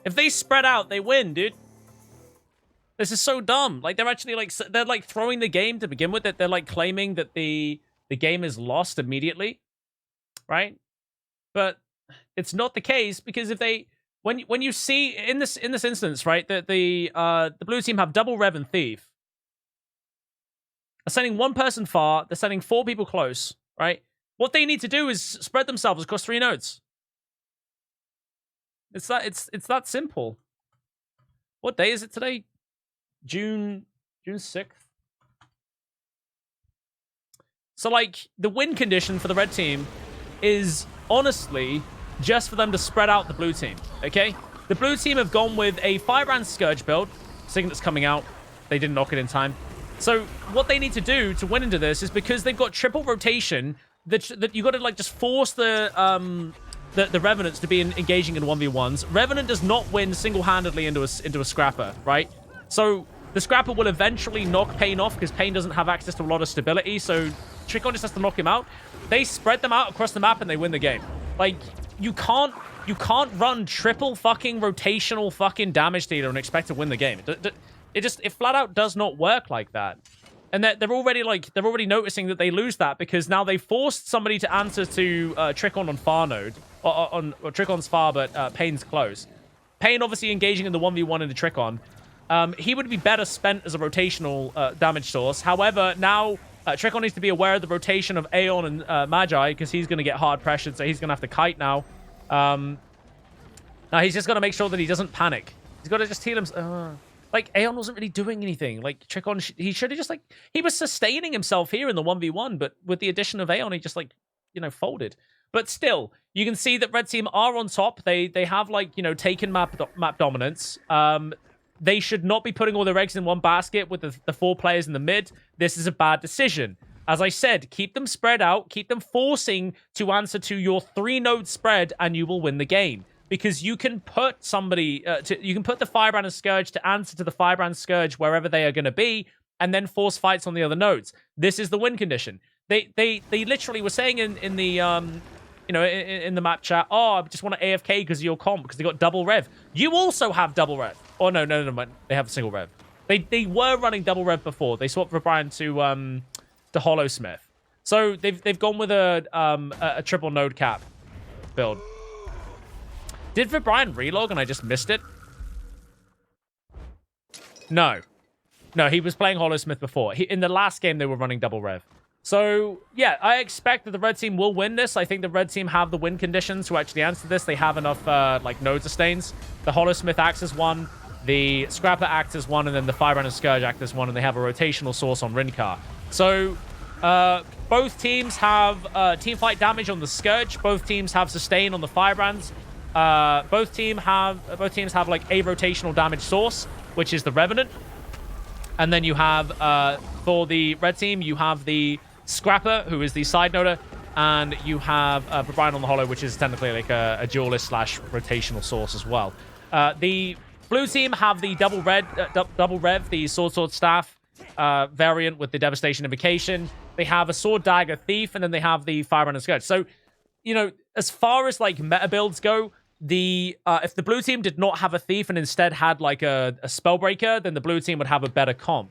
If they spread out, they win, dude. This is so dumb. Like, they're actually, like, they're, like, throwing the game to begin with. That they're, like, claiming that the game is lost immediately, right? But it's not the case, because if they... When you see, in this instance, right, that the blue team have double Rev and Thief. They're sending one person far. They're sending 4 people close, right? What they need to do is spread themselves across 3 nodes. It's that simple. What day is it today? June 6th. So, like, the win condition for the red team is honestly just for them to spread out the blue team, okay? The blue team have gone with a Firebrand Scourge build. Signet's coming out. They didn't knock it in time. So what they need to do to win into this is, because they've got triple rotation, that you got to, like, just force the Revenants to be engaging in 1v1s. Revenant does not win single-handedly into a Scrapper, right? So the Scrapper will eventually knock Pain off, because Pain doesn't have access to a lot of stability, so Trickon just has to knock him out. They spread them out across the map and they win the game. Like, you can't run triple fucking rotational fucking damage dealer and expect to win the game. It flat out does not work like that. And they're already noticing that they lose that, because now they forced somebody to answer to Trickon on far node, or Trickon's far, but Pain's close. Pain obviously engaging in the 1v1 into Trickon. He would be better spent as a rotational damage source. However, now Trickon needs to be aware of the rotation of Aeon and Magi, because he's going to get hard pressured, so he's going to have to kite now. Now he's just got to make sure that he doesn't panic. He's got to just heal him. Like, Aeon wasn't really doing anything. Like, Trickon, he should have just, like... He was sustaining himself here in the 1v1, but with the addition of Aeon, he just, like, you know, folded. But still, you can see that red team are on top. They have, like, you know, taken map dominance. They should not be putting all their eggs in one basket with the 4 players in the mid. This is a bad decision. As I said, keep them spread out. Keep them forcing to answer to your 3-node spread, and you will win the game. Because you can put somebody, you can put the Firebrand and Scourge to answer to the Firebrand Scourge wherever they are going to be, and then force fights on the other nodes. This is the win condition. They literally were saying in the you know, in the map chat, oh, I just want to AFK because of your comp, because they got double rev. You also have double rev. Oh no, they have single rev. They were running double rev before. They swapped for Brian to Hollow-Smith. So they've gone with a triple node cap build. Did Vibrian relog and I just missed it? No. No, he was playing Hollow-Smith before. In the last game, they were running double rev. So, yeah, I expect that the red team will win this. I think the red team have the win conditions to actually answer this. They have enough, like, node sustains. The Hollow-Smith acts as one, the Scrapper acts as one, and then the Firebrand and Scourge act as one, and they have a rotational source on Rincar. So, both teams have teamfight damage on the Scourge. Both teams have sustain on the Firebrands. Both teams have like a rotational damage source, which is the Revenant. And then you have for the red team, you have the Scrapper, who is the side noder, and you have Brian on the Hollow, which is technically like a duelist / rotational source as well. The blue team have the double rev, the sword staff variant with the devastation invocation. They have a sword dagger thief, and then they have the Firebrand and Scourge. So, you know, as far as like meta builds go, if the blue team did not have a thief and instead had like a spellbreaker, then the blue team would have a better comp.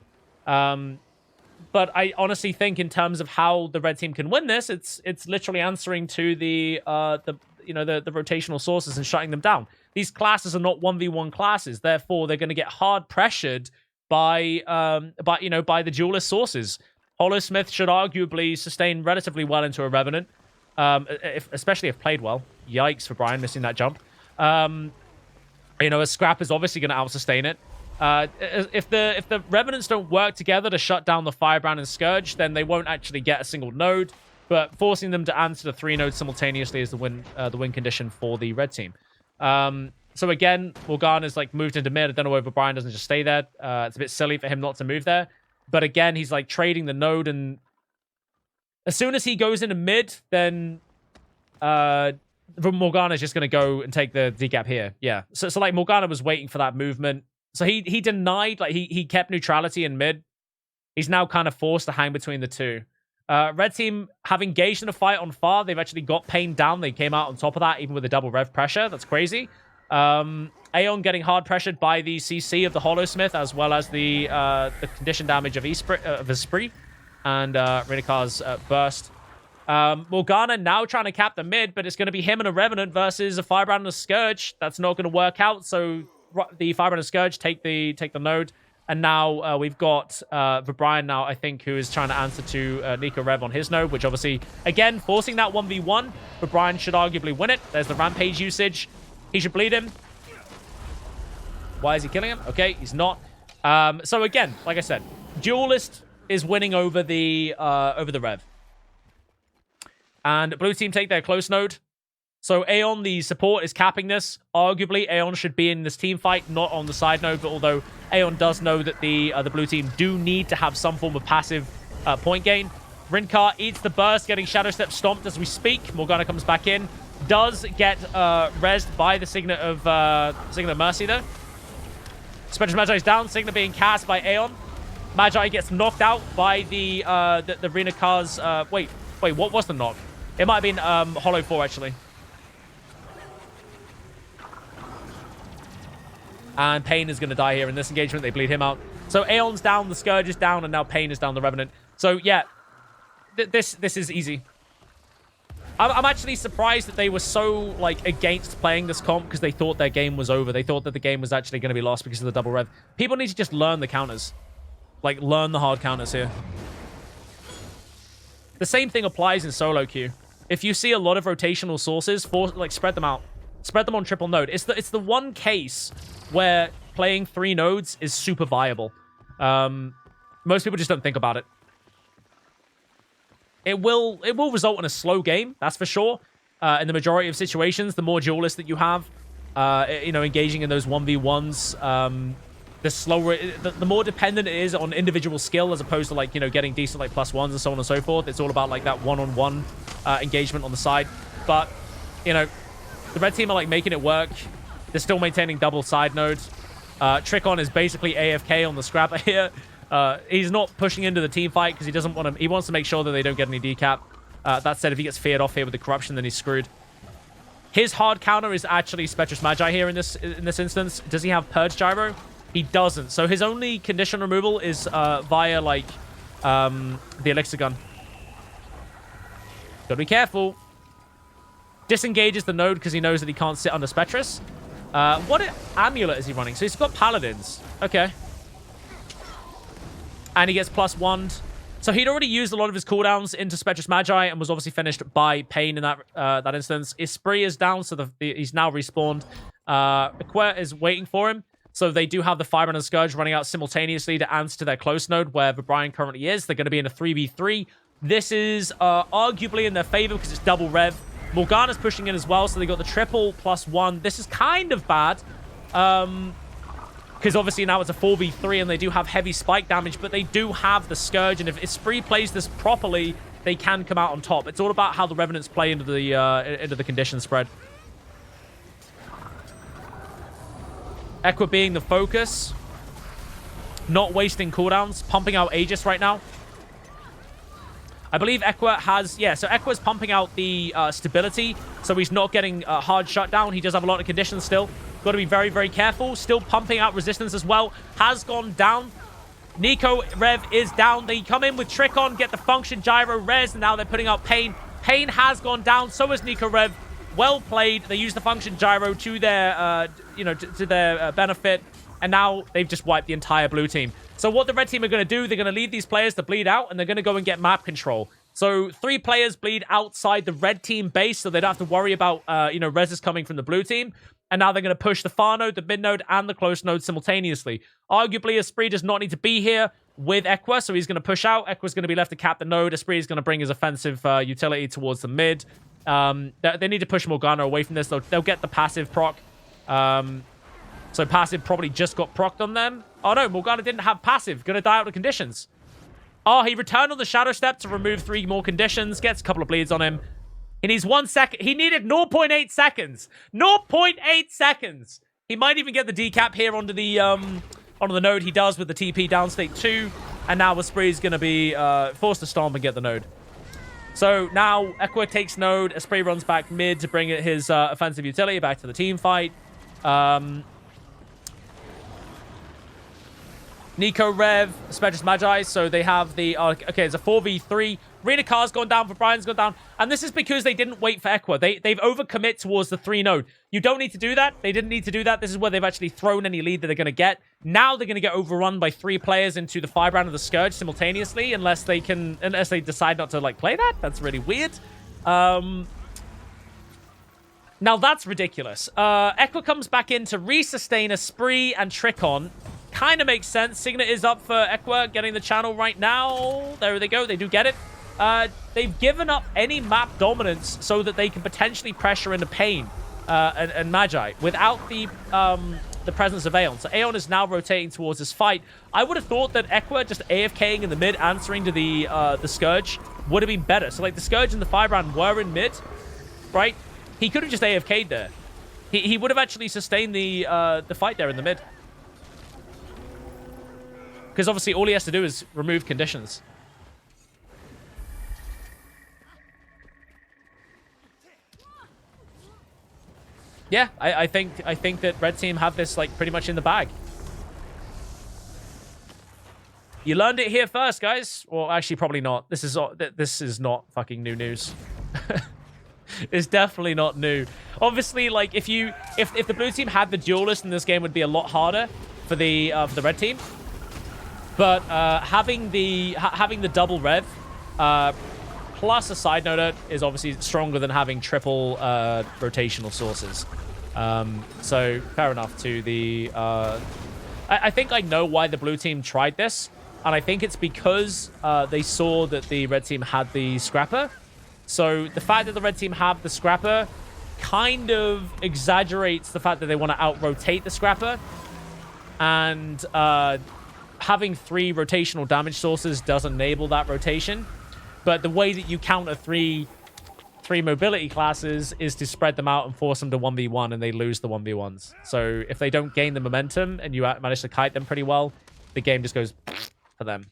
But I honestly think in terms of how the red team can win this, it's literally answering to the rotational sources and shutting them down. These classes are not 1v1 classes, therefore they're going to get hard pressured by the duelist sources. Hollow-Smith should arguably sustain relatively well into a Revenant. Especially if played well. Yikes for Brian missing that jump. You know, a Scrap is obviously going to out-sustain it. If the Revenants don't work together to shut down the Firebrand and Scourge, then they won't actually get a single node. But forcing them to answer the 3 nodes simultaneously is the win condition for the red team. So again, Morgana's like moved into mid. I don't know whether Brian doesn't just stay there. It's a bit silly for him not to move there. But again, he's like trading the node, and as soon as he goes into mid, then Morgana's just going to go and take the decap here. Yeah. So like Morgana was waiting for that movement. So he denied, like he kept neutrality in mid. He's now kind of forced to hang between the two. Red team have engaged in a fight on far. They've actually got Pain down. They came out on top of that, even with the double rev pressure. That's crazy. Aeon getting hard pressured by the CC of the Hollow-Smith, as well as the condition damage of Esprit and Rinikar's burst. Morgana now trying to cap the mid, but it's going to be him and a Revenant versus a Firebrand and a Scourge. That's not going to work out, so the Firebrand and Scourge take the node. And now we've got Brian now, I think, who is trying to answer to Nico Rev on his node, which obviously, again, forcing that 1v1. Brian should arguably win it. There's the Rampage usage. He should bleed him. Why is he killing him? Okay, he's not. So again, like I said, Duellist is winning over the Rev. And blue team take their close node. So Aeon, the support, is capping this. Arguably, Aeon should be in this team fight, not on the side node. But although Aeon does know that the blue team do need to have some form of passive point gain, Rinkar eats the burst, getting Shadow Step stomped as we speak. Morgana comes back in. Does get rezzed by the Signet of Mercy, though. Spectre's Magi is down. Signet being cast by Aeon. Magi gets knocked out by the Rinikar's... Wait, what was the knock? It might have been Hollow 4, actually. And Pain is going to die here in this engagement. They bleed him out. So Aeon's down, the Scourge is down, and now Pain is down, the Revenant. So, yeah, this is easy. I'm actually surprised that they were so, like, against playing this comp because they thought their game was over. They thought that the game was actually going to be lost because of the double rev. People need to just learn the counters. Like, learn the hard counters here. The same thing applies in solo queue. If you see a lot of rotational sources, spread them out. Spread them on triple node. It's the one case where playing 3 nodes is super viable. Most people just don't think about it. It will result in a slow game, that's for sure. In the majority of situations, the more duelists that you have, engaging in those 1v1s, the slower, the more dependent it is on individual skill as opposed to, like, getting decent, like, +1s and so on and so forth. It's all about, like, that one-on-one engagement on the side. But, the red team are, like, making it work. They're still maintaining double side nodes. Trickon is basically AFK on the scrapper here. He's not pushing into the team fight because he doesn't want to. He wants to make sure that they don't get any decap. That said, if he gets feared off here with the corruption, then he's screwed. His hard counter is actually Spectre's Magi here in this instance. Does he have Purge Gyro? He doesn't. So his only condition removal is via, like, the Elixir Gun. Gotta be careful. Disengages the node because he knows that he can't sit under Spectris. What amulet is he running? So he's got Paladins. Okay. And he gets +1. So he'd already used a lot of his cooldowns into Spectre's Magi and was obviously finished by Pain in that instance. Esprit is down, so he's now respawned. Equer is waiting for him. So they do have the Firebrand and Scourge running out simultaneously to answer to their close node where Brian currently is. They're going to be in a 3v3. This is arguably in their favor because it's double rev. Morgana's pushing in as well, so they got the triple +1. This is kind of bad. Because obviously now it's a 4v3 and they do have heavy spike damage, but they do have the Scourge. And if Esprit plays this properly, they can come out on top. It's all about how the Revenants play into the condition spread. Equa being the focus. Not wasting cooldowns. Pumping out Aegis right now. I believe Equa has... Yeah, so Equa's pumping out the stability. So he's not getting hard shutdown. He does have a lot of conditions still. Got to be very, very careful. Still pumping out resistance as well. Has gone down. Nico Rev is down. They come in with Trickon, get the function gyro res, and now they're putting out Pain. Pain has gone down. So has Nico Rev. Well played. They use the function gyro to their, to their benefit. And now they've just wiped the entire blue team. So what the red team are going to do, they're going to leave these players to bleed out, and they're going to go and get map control. So 3 players bleed outside the red team base, so they don't have to worry about, reses coming from the blue team. And now they're going to push the far node, the mid node, and the close node simultaneously. Arguably, Esprit does not need to be here with Equa, so he's going to push out. Equa's going to be left to cap the node. Esprit is going to bring his offensive utility towards the mid. They need to push Morgana away from this. They'll get the passive proc. So passive probably just got procced on them. Oh no, Morgana didn't have passive. Going to die out of conditions. Oh, he returned on the Shadow Step to remove 3 more conditions. Gets a couple of bleeds on him. He needs 1 second. He needed 0.8 seconds. 0.8 seconds. He might even get the decap here onto the node. He does with the TP downstate 2. And now Esprit is going to be forced to stomp and get the node. So now Equa takes node. Esprit runs back mid to bring his offensive utility back to the team fight. Nico, Rev, Spedus, Magi, so they have the... okay, it's a 4v3. Rena Car's gone down, for Brian's gone down. And this is because they didn't wait for Equa. They've overcommit towards the 3 node. You don't need to do that. They didn't need to do that. This is where they've actually thrown any lead that they're going to get. Now they're going to get overrun by 3 players into the 5 round of the Scourge simultaneously, unless they decide not to, like, play that. That's really weird. Now that's ridiculous. Equa comes back in to resustain a Spree and Trickon. Kind of makes sense. Signet is up for Equa getting the channel right now. There they go. They do get it. They've given up any map dominance so that they can potentially pressure into Pain and Magi without the presence of Aeon. So Aeon is now rotating towards this fight. I would have thought that Equa just AFKing in the mid, answering to the Scourge, would have been better. So like the Scourge and the 5 round were in mid, right? He could have just AFK'd there. He would have actually sustained the fight there in the mid. Because obviously all he has to do is remove conditions. Yeah, I think that Red Team have this like pretty much in the bag. You learned it here first, guys. Well, actually, probably not. This is not fucking new news. It's definitely not new. Obviously, like if the blue team had the Duellist, then this game would be a lot harder for the Red Team. But having the double rev plus a side note is obviously stronger than having triple rotational sources. So fair enough to the... I think I know why the blue team tried this, and I think it's because they saw that the red team had the Scrapper. So the fact that the red team have the Scrapper kind of exaggerates the fact that they want to out-rotate the Scrapper. And having 3 rotational damage sources does enable that rotation. But the way that you counter three mobility classes is to spread them out and force them to 1v1, and they lose the 1v1s. So if they don't gain the momentum and you manage to kite them pretty well, the game just goes for them.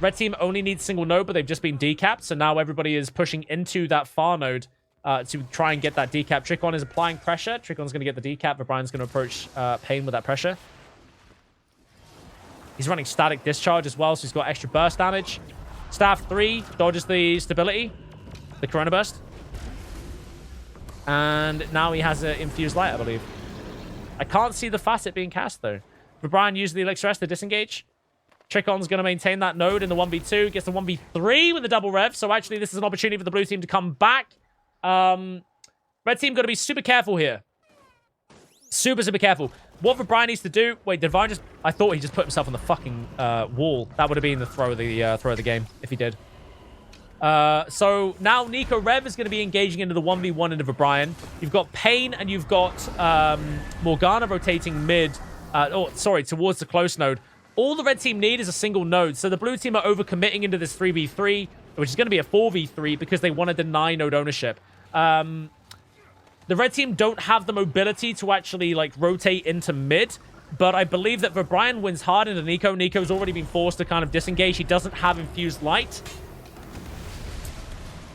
Red team only needs single node, but they've just been decapped, so now everybody is pushing into that far node to try and get that decap. Trickon is applying pressure. Trickon's going to get the decap, but Brian's going to approach Pain with that pressure. He's running static discharge as well, so he's got extra burst damage. Staff 3 dodges the stability, the Corona Burst. And now he has an Infused Light, I believe. I can't see the facet being cast, though. But Brian used the Elixir S to disengage. Trickon's going to maintain that node in the 1v2. Gets the 1v3 with the double rev. So actually, this is an opportunity for the blue team to come back. Red team got to be super careful here. Super careful. What Brian needs to do... Wait, did Brian just... I thought he just put himself on the fucking wall. That would have been the throw of the game, if he did. So now Nico Rev is going to be engaging into the 1v1 into Brian. You've got Pain and you've got Morgana rotating mid. Towards the close node. All the red team need is a single node. So the blue team are overcommitting into this 3v3, which is going to be a 4v3 because they want to deny node ownership. The red team don't have the mobility to actually, like, rotate into mid. But I believe that Brian wins hard into Nico. Nico's already been forced to kind of disengage. He doesn't have Infused Light.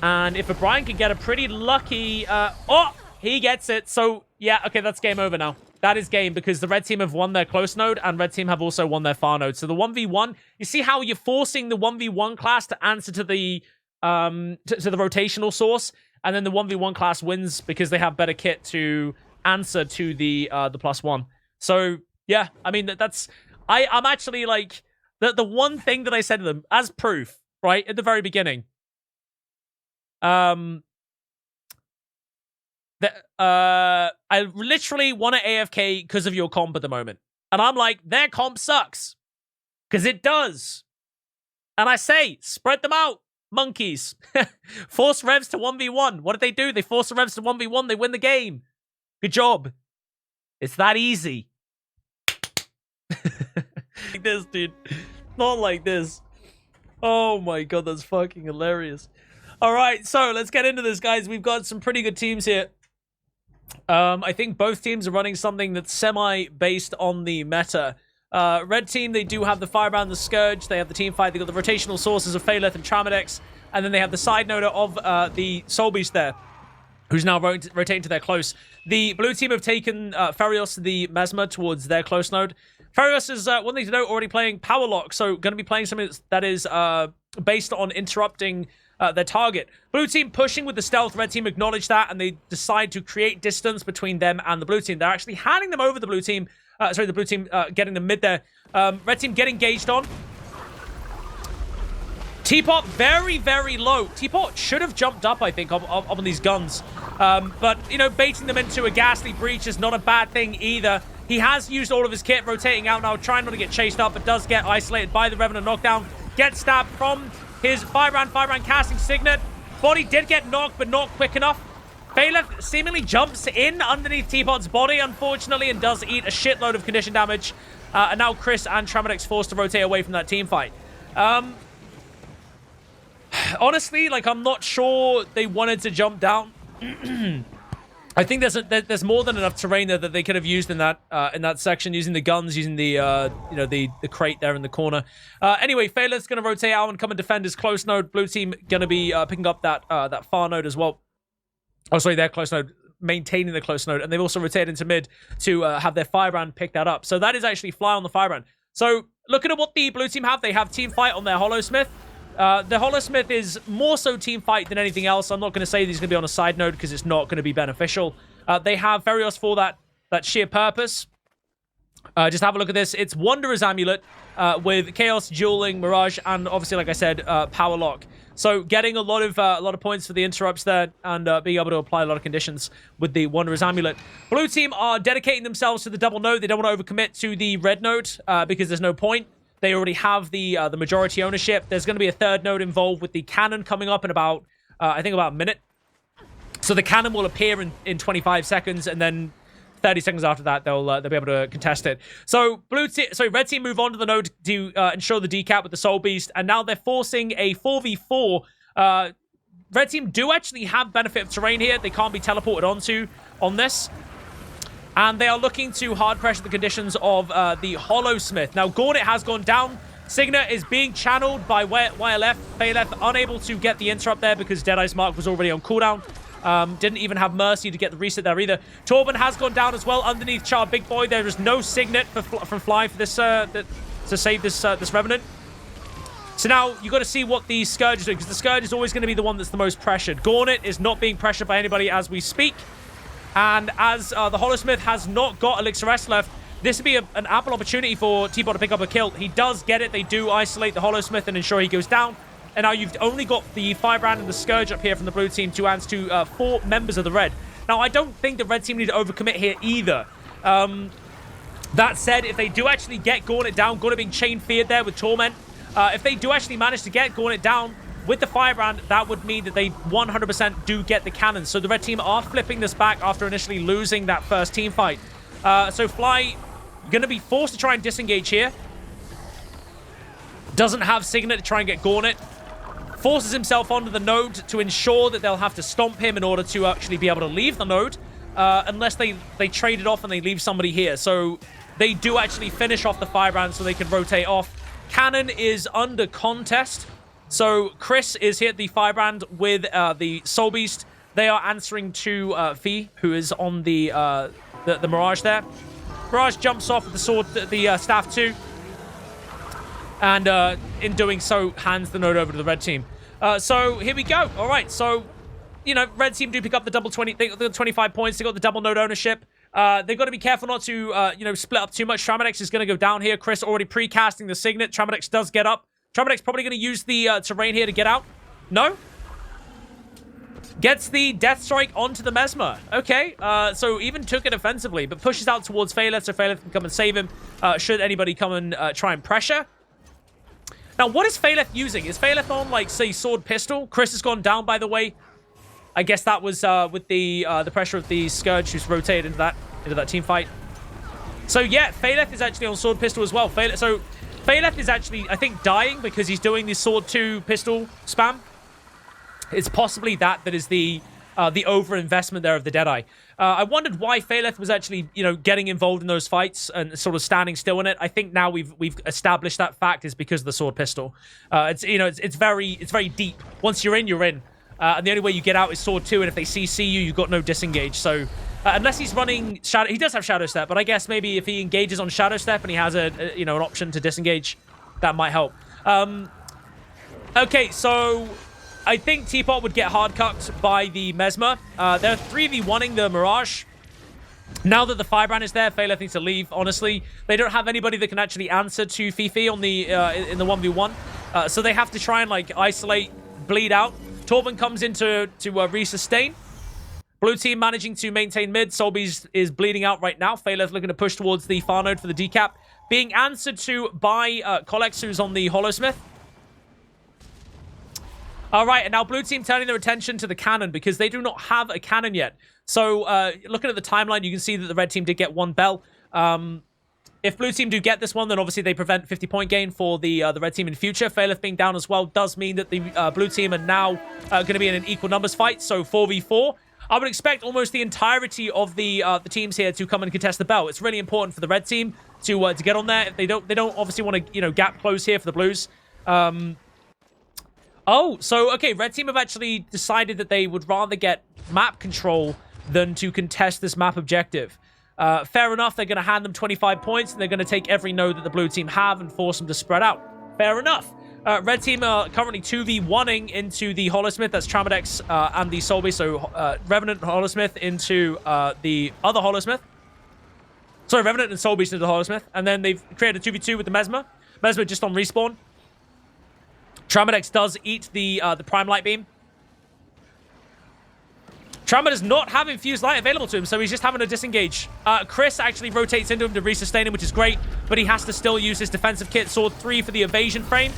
And if Brian can get a pretty lucky... he gets it. So, yeah, okay, that's game over now. That is game because the red team have won their close node and red team have also won their far node. So the 1v1, you see how you're forcing the 1v1 class to answer to the to the rotational source, and then the 1v1 class wins because they have better kit to answer to the +1. So yeah, I mean that's I'm actually like the one thing that I said to them as proof, right, at the very beginning. I literally want to AFK because of your comp at the moment. And I'm like, their comp sucks. Because it does. And I say, spread them out, monkeys. Force revs to 1v1. What did they do? They force the revs to 1v1. They win the game. Good job. It's that easy. Like this, dude. Not like this. Oh my god, that's fucking hilarious. All right, so let's get into this, guys. We've got some pretty good teams here. I think both teams are running something that's semi-based on the meta. Red team, they do have the Firebrand, the Scourge. They have the team fight. They got the rotational sources of Phaleth and Tramadex. And then they have the side note of the Soul Beast there. who's now rotating to their close. The blue team have taken Ferios to the Mesmer towards their close node. Ferios is, one thing to note, already playing Power Lock, so going to be playing something that is based on interrupting their target. Blue team pushing with the stealth. Red team acknowledge that, and they decide to create distance between them and the blue team. They're actually handing them over the blue team. The blue team getting them mid there. Red team get engaged on. Teapot very, very low. Teapot should have jumped up, I think, up on these guns. But, you know, baiting them into a ghastly breach is not a bad thing either. He has used all of his kit, rotating out now, trying not to get chased up, but does get isolated by the Revenant knockdown. Gets stabbed from his Firebrand casting Signet. Body did get knocked, but not quick enough. Phaleth seemingly jumps in underneath Teapot's body, unfortunately, and does eat a shitload of condition damage. And now Chris and Tramedix forced to rotate away from that team fight. Honestly, like, I'm not sure they wanted to jump down. I think there's more than enough terrain there that they could have used in that section, using the guns, using the the crate there in the corner. Anyway, Phaleth's gonna rotate out and come and defend his close node. Blue team gonna be picking up that far node as well. Oh, sorry, their close node, maintaining the close node, and they've also rotated into mid to have their Firebrand pick that up. So that is actually fly on the Firebrand. So looking at what the blue team have, they have team fight on their Hollow-Smith. The Hollow-Smith is more so team fight than anything else. I'm not going to say he's going to be on a side node because it's not going to be beneficial. They have Ferios for that sheer purpose. Just have a look at this. It's Wanderer's Amulet with Chaos, Dueling, Mirage, and obviously, like I said, Power Lock. So getting a lot of points for the interrupts there, and being able to apply a lot of conditions with the Wanderer's Amulet. Blue team are dedicating themselves to the double node. They don't want to overcommit to the red node because there's no point. They already have the majority ownership. There's going to be a third node involved with the cannon coming up in about, I think about a minute. So the cannon will appear in 25 seconds, and then 30 seconds after that, they'll be able to contest it. So red team move on to the node to ensure the decap with the Soul Beast, and now they're forcing a 4v4. Red team do actually have benefit of terrain here. They can't be teleported onto on this. And they are looking to hard pressure the conditions of the Hollow-Smith. Now, Gauntlet has gone down. Signet is being channeled by YLF. Phaleth unable to get the interrupt there because Deadeye's Mark was already on cooldown. Didn't even have Mercy to get the reset there either. Torben has gone down as well underneath Char Big Boy. There is no Signet from Fly for this to save this Revenant. So now you got to see what the Scourge is doing, because the Scourge is always going to be the one that's the most pressured. Gauntlet is not being pressured by anybody as we speak. And as the Hollow-Smith has not got Elixir S left, this would be an ample opportunity for T-Bot to pick up a kill. He does get it. They do isolate the Hollow-Smith and ensure he goes down. And now you've only got the Firebrand and the Scourge up here from the blue team to answer to 4 members of the red. Now, I don't think the red team need to overcommit here either. That said, if they do actually get Gauntlet down, Gauntlet being chain feared there with Torment, if they do actually manage to get Gauntlet down with the Firebrand, that would mean that they 100% do get the cannon. So the red team are flipping this back after initially losing that first team fight. So Fly going to be forced to try and disengage here. Doesn't have Signet to try and get Gauntlet. Forces himself onto the node to ensure that they'll have to stomp him in order to actually be able to leave the node. Unless they trade it off and they leave somebody here. So they do actually finish off the Firebrand so they can rotate off. Cannon is under contest. So Chris is here at the Firebrand with the Soul Beast. They are answering to Fee, who is on the Mirage there. Mirage jumps off with the sword, the staff too. And in doing so, hands the node over to the red team. So here we go. All right, so, you know, red team do pick up the double 20, they got the 25 points. They got the double node ownership. They've got to be careful not to, split up too much. Tramedix is going to go down here. Chris already pre-casting the Signet. Tramedix does get up. Tramedix probably going to use the terrain here to get out. No? Gets the Death Strike onto the Mesmer. Okay, so even took it offensively, but pushes out towards Phaleth, so Phaleth can come and save him should anybody come and try and pressure. Now, what is Phaleth using? Is Phaleth on, like, say, Sword Pistol? Chris has gone down, by the way. I guess that was with the pressure of the Scourge, who's rotated into that team fight. So, yeah, Phaleth is actually on Sword Pistol as well. Phaleth is actually, I think, dying because he's doing the Sword 2 pistol spam. It's possibly that is the over-investment there of the Deadeye. I wondered why Phaleth was actually, getting involved in those fights and sort of standing still in it. I think now we've established that fact is because of the sword pistol. It's very deep. Once you're in, you're in. And the only way you get out is Sword 2, and if they CC you, you've got no disengage. So unless he's running Shadow... He does have Shadow Step, but I guess maybe if he engages on Shadow Step and he has you know, an option to disengage, that might help. Okay, so I think Teapot would get hard cucked by the Mesmer. They're 3v1ing the Mirage. Now that the Firebrand is there, Phaleth needs to leave, honestly. They don't have anybody that can actually answer to Fifi on the in the 1v1. So they have to try and, like, isolate, bleed out. Torben comes in to resustain. Blue team managing to maintain mid. Solbeast is bleeding out right now. Phaleth looking to push towards the far node for the decap. Being answered to by Colex, who's on the Hollowsmith. All right, and now blue team turning their attention to the cannon because they do not have a cannon yet. So looking at the timeline, you can see that the red team did get one bell. If blue team do get this one, then obviously they prevent 50-point gain for the red team in future. Phaleth being down as well does mean that the blue team are now going to be in an equal numbers fight, so 4v4. I would expect almost the entirety of the teams here to come and contest the bell. It's really important for the red team to get on there. If they don't obviously want to, you know, gap close here for the blues. Oh, so, okay, red team have actually decided that they would rather get map control than to contest this map objective. Fair enough, they're going to hand them 25 points, and they're going to take every node that the blue team have and force them to spread out. Fair enough. Red team are currently 2v1ing into the Hollowsmith. That's Tramadex and the Soulbeast. So, Revenant and Hollowsmith into the other Hollowsmith. Sorry, Revenant and Soulbeast into the Hollowsmith. And then they've created a 2v2 with the Mesmer. Mesmer just on respawn. Tramadex does eat the Prime Light Beam. Trama does not have Infused Light available to him, so he's just having to disengage. Chris actually rotates into him to resustain him, which is great, but he has to still use his defensive kit. Sword 3 for the evasion frame.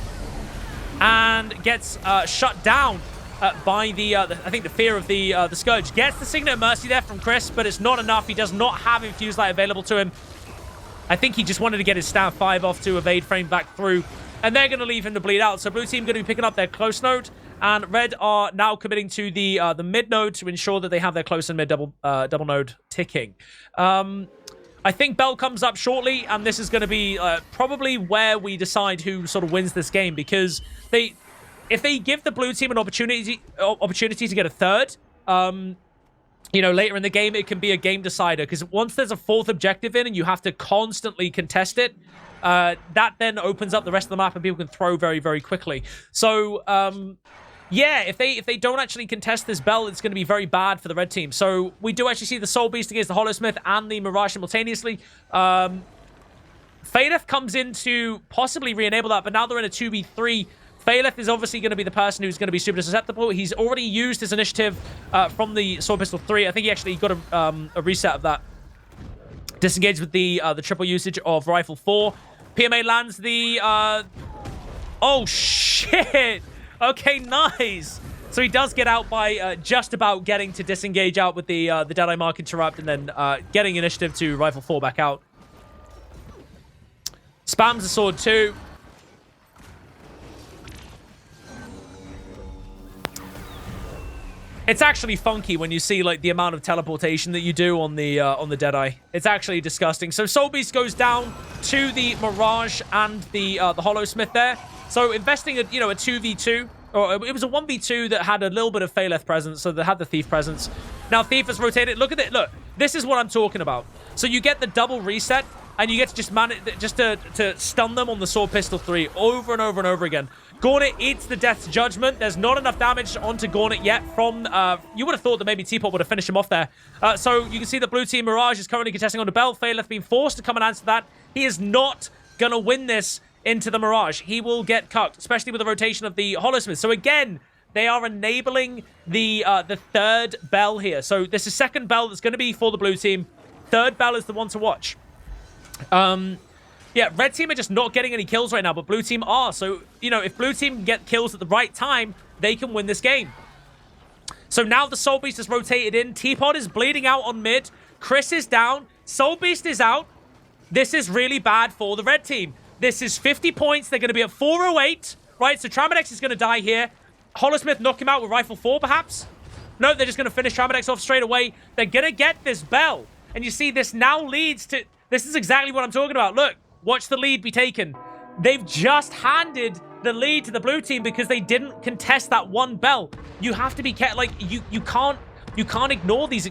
And gets shut down by I think the fear of the Scourge. Gets the Signet of Mercy there from Chris, but it's not enough. He does not have Infused Light available to him. I think he just wanted to get his Stab 5 off to evade frame back through. And they're going to leave him to bleed out. So blue team going to be picking up their close node. And red are now committing to the mid node to ensure that they have their close and mid double node ticking. I think Bell comes up shortly. And this is going to be probably where we decide who sort of wins this game. Because if they give the blue team an opportunity to get a third, you know, later in the game, it can be a game decider. Because once there's a fourth objective in and you have to constantly contest it, that then opens up the rest of the map and people can throw very, very quickly. So, yeah, if they don't actually contest this bell, it's going to be very bad for the red team. So we do actually see the Soulbeast against the Hollowsmith and the Mirage simultaneously. Phaleth comes in to possibly re-enable that, but now they're in a 2v3. Phaleth is obviously going to be the person who's going to be super susceptible. He's already used his initiative from the Sword Pistol 3. I think he actually got a reset of that. Disengaged with the triple usage of Rifle 4. PMA lands the... Oh, shit! Okay, nice! So he does get out by just about getting to disengage out with the Deadeye Mark Interrupt and then getting initiative to Rifle 4 back out. Spams the Sword 2. It's actually funky when you see like the amount of teleportation that you do on the Deadeye. It's actually disgusting. So Soulbeast goes down to the Mirage and the Hollowsmith there. So investing a 2v2, or it was a 1v2 that had a little bit of Phaleth presence, so they had the Thief presence. Now Thief has rotated. Look at it. Look, this is what I'm talking about. So you get the double reset, and you get to just to stun them on the Sword Pistol 3 over and over and over again. Gauntlet eats the Death's Judgment. There's not enough damage onto Gauntlet yet from... you would have thought that maybe Teapot would have finished him off there. So you can see the blue team Mirage is currently contesting on the bell. Phaleth being forced to come and answer that. He is not going to win this into the Mirage. He will get cucked, especially with the rotation of the Hollowsmith. So again, they are enabling the third bell here. So this is second bell that's going to be for the blue team. Third bell is the one to watch. Yeah, red team are just not getting any kills right now, but blue team are. So, you know, if blue team get kills at the right time, they can win this game. So now the Soulbeast is rotated in. Teapot is bleeding out on mid. Chris is down. Soulbeast is out. This is really bad for the red team. This is 50 points. They're going to be at 408, right? So Tramadex is going to die here. Hollowsmith knock him out with Rifle 4, perhaps? No, they're just going to finish Tramadex off straight away. They're going to get this bell. And you see, this now leads to... This is exactly what I'm talking about. Look. Watch the lead be taken. They've just handed the lead to the blue team because they didn't contest that one bell. You have to be careful. Like, you can't ignore these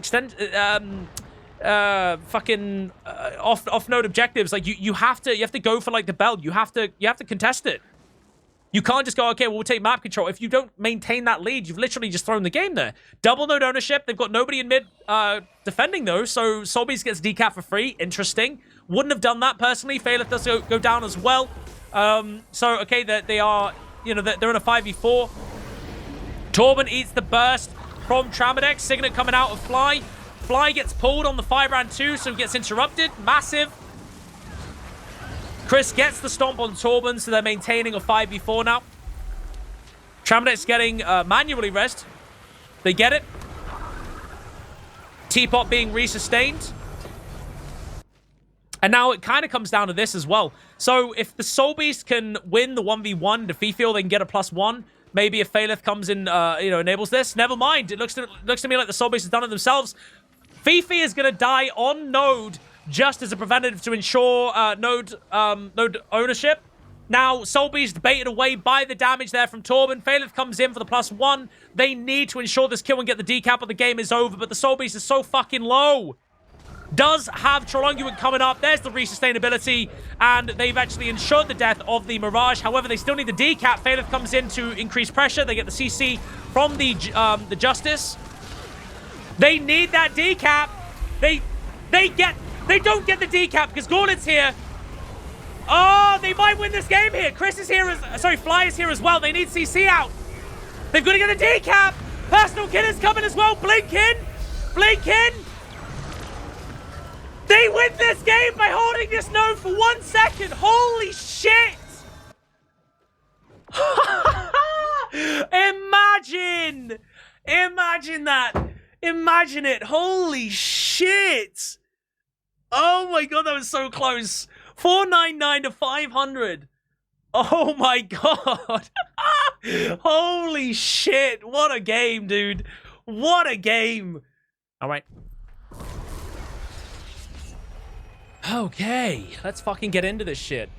off-node objectives. Like, you have to go for like the bell. You have to contest it. You can't just go, okay, well, we'll take map control. If you don't maintain that lead, you've literally just thrown the game there. Double node ownership. They've got nobody in mid defending, though, so Soulbeast gets decap for free. Interesting. Wouldn't have done that, personally. Phaleth does go down as well. So, okay, they are, you know, they're in a 5v4. Torben eats the burst from Tramadex. Signet coming out of Fly. Fly gets pulled on the Firebrand too, so he gets interrupted. Massive. Chris gets the stomp on Torben, so they're maintaining a 5v4 now. Tramadex getting manually rest. They get it. Teapot being resustained. And now it kind of comes down to this as well. So if the Soulbeast can win the 1v1, the Fifil, they can get a +1. Maybe if Phaleth comes in, you know, enables this. Never mind. It looks to me like the Soulbeast has done it themselves. Fifi is going to die on node just as a preventative to ensure node ownership. Now, Soulbeast baited away by the damage there from Torben. Phaleth comes in for the +1. They need to ensure this kill and get the decap or the game is over, but the Soulbeast is so fucking low. Does have Trolonguent coming up. There's the resustainability, and they've actually ensured the death of the Mirage. However, they still need the decap. Phaleth comes in to increase pressure. They get the CC from the Justice. They need that decap. They don't get the decap because Gauntlet's here. Oh, they might win this game here. Chris is here Fly is here as well. They need CC out. They've got to get the decap. Personal Killer's coming as well. Blink in. They win this game by holding this node for 1 second. Holy shit. Imagine that. Imagine it. Holy shit. Oh my god, that was so close. 499 to 500. Oh my god. Holy shit. What a game, dude. What a game. All right. Okay, let's fucking get into this shit.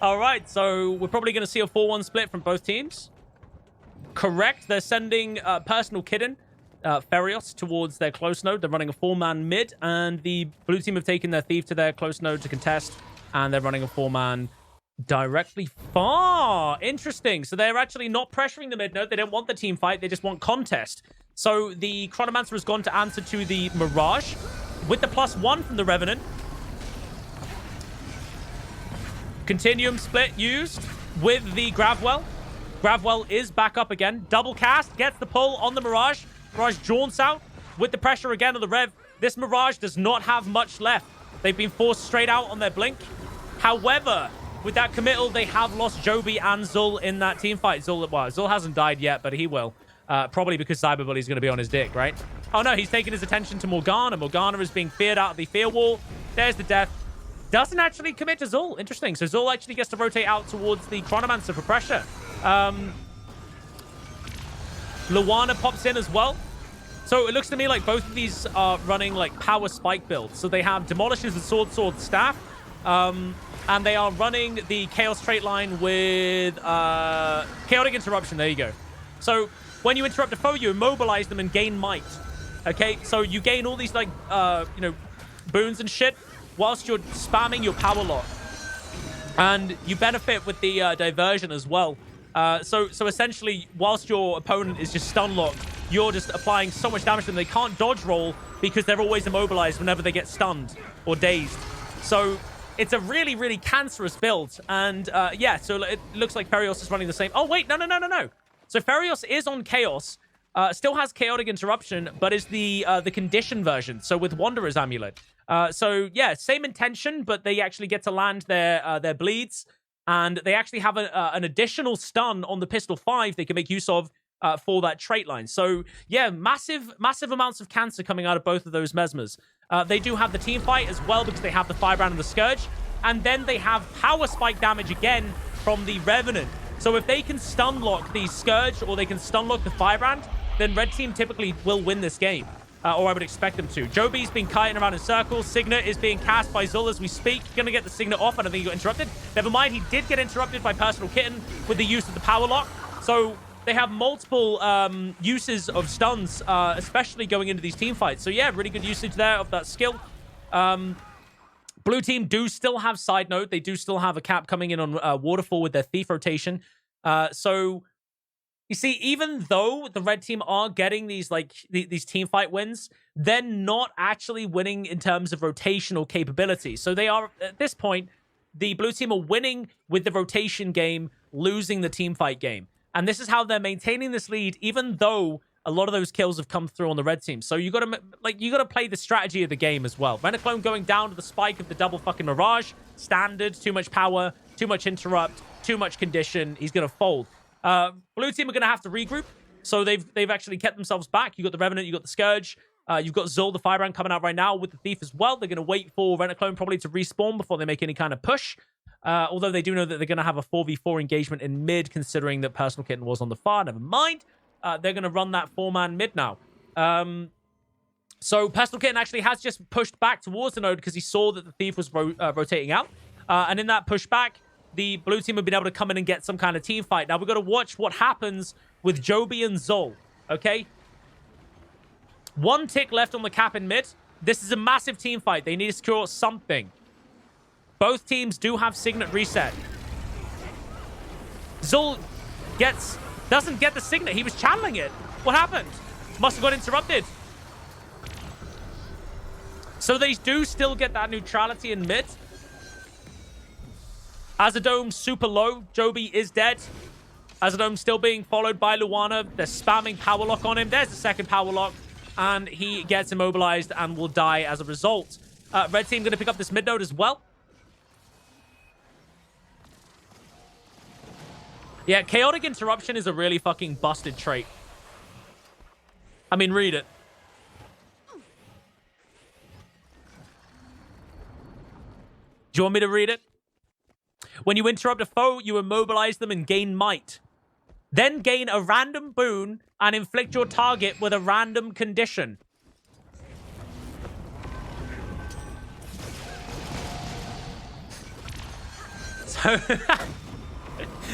All right, so we're probably going to see a 4-1 split from both teams. Correct, they're sending Personal Kitten, Ferios, towards their close node. They're running a 4-man mid, and the blue team have taken their Thief to their close node to contest, and they're running a 4-man directly far. Interesting. So they're actually not pressuring the mid node. They don't want the team fight. They just want contest. So the Chronomancer has gone to answer to the Mirage with the +1 from the Revenant. Continuum split used with the Gravwell. Gravwell is back up again. Double cast, gets the pull on the Mirage. Mirage jaunts out with the pressure again of the Rev. This Mirage does not have much left. They've been forced straight out on their blink. However, with that committal, they have lost Joby and Zul in that team fight. Zul hasn't died yet, but he will. Probably because Cyberbully's going to be on his dick, right? Oh no, he's taking his attention to Morgana. Morgana is being feared out of the fear wall. There's the death. Doesn't actually commit to Zul. Interesting. So Zul actually gets to rotate out towards the Chronomancer for pressure. Luana pops in as well. So it looks to me like both of these are running like power spike builds. So they have Demolishes and Sword, Staff. And they are running the Chaos trait line with Chaotic Interruption. There you go. So when you interrupt a foe, you immobilize them and gain might. Okay, so you gain all these like you know, boons and shit whilst you're spamming your power lock, and you benefit with the diversion as well. So essentially, whilst your opponent is just stun locked, you're just applying so much damage to them. They can't dodge roll because they're always immobilized whenever they get stunned or dazed. So it's a really, really cancerous build. And yeah, so it looks like Ferios is running the same. Oh wait, no. So Ferios is on Chaos, still has Chaotic Interruption, but is the condition version. So with Wanderer's Amulet. So yeah, same intention, but they actually get to land their bleeds, and they actually have an additional stun on the Pistol 5 they can make use of for that trait line. So yeah, massive amounts of cancer coming out of both of those Mesmers. They do have the team fight as well because they have the Firebrand and the Scourge, and then they have power spike damage again from the Revenant. So if they can stun lock the Scourge or they can stun lock the Firebrand, then red team typically will win this game. or I would expect them to. Joby's been kiting around in circles. Signet is being cast by Zul as we speak. Gonna get the Signet off. I don't think he got interrupted. Never mind, he did get interrupted by Personal Kitten with the use of the power lock. So they have multiple uses of stuns, especially going into these team fights. So yeah, really good usage there of that skill. Blue team do still have side note. They do still have a cap coming in on Waterfall with their Thief rotation. So you see, even though the red team are getting these these team fight wins, they're not actually winning in terms of rotational capability. So they are, at this point, the blue team are winning with the rotation game, losing the team fight game. And this is how they're maintaining this lead, even though a lot of those kills have come through on the red team. So you gotta play the strategy of the game as well. Renaclone going down to the spike of the double fucking Mirage. Standard, too much power, too much interrupt, too much condition. He's gonna fold. Blue team are going to have to regroup. So they've actually kept themselves back. You got the Revenant, you got the Scourge. You've got Zul, the Firebrand, coming out right now with the Thief as well. They're going to wait for Renaclone probably to respawn before they make any kind of push. Although they do know that they're going to have a 4v4 engagement in mid, considering that Personal Kitten was on the far. Never mind. They're going to run that 4-man mid now. So Personal Kitten actually has just pushed back towards the node because he saw that the Thief was rotating out. And in that pushback, the blue team have been able to come in and get some kind of team fight. Now, we've got to watch what happens with Joby and Zul, okay? 1 tick left on the cap in mid. This is a massive team fight. They need to secure something. Both teams do have Signet reset. Zul doesn't get the Signet. He was channeling it. What happened? Must have got interrupted. So they do still get that neutrality in mid. Azadome super low. Joby is dead. Azadome still being followed by Luana. They're spamming power lock on him. There's the second power lock. And he gets immobilized and will die as a result. Red team going to pick up this mid node as well. Yeah, chaotic interruption is a really fucking busted trait. I mean, read it. Do you want me to read it? When you interrupt a foe, you immobilize them and gain might. Then gain a random boon and inflict your target with a random condition.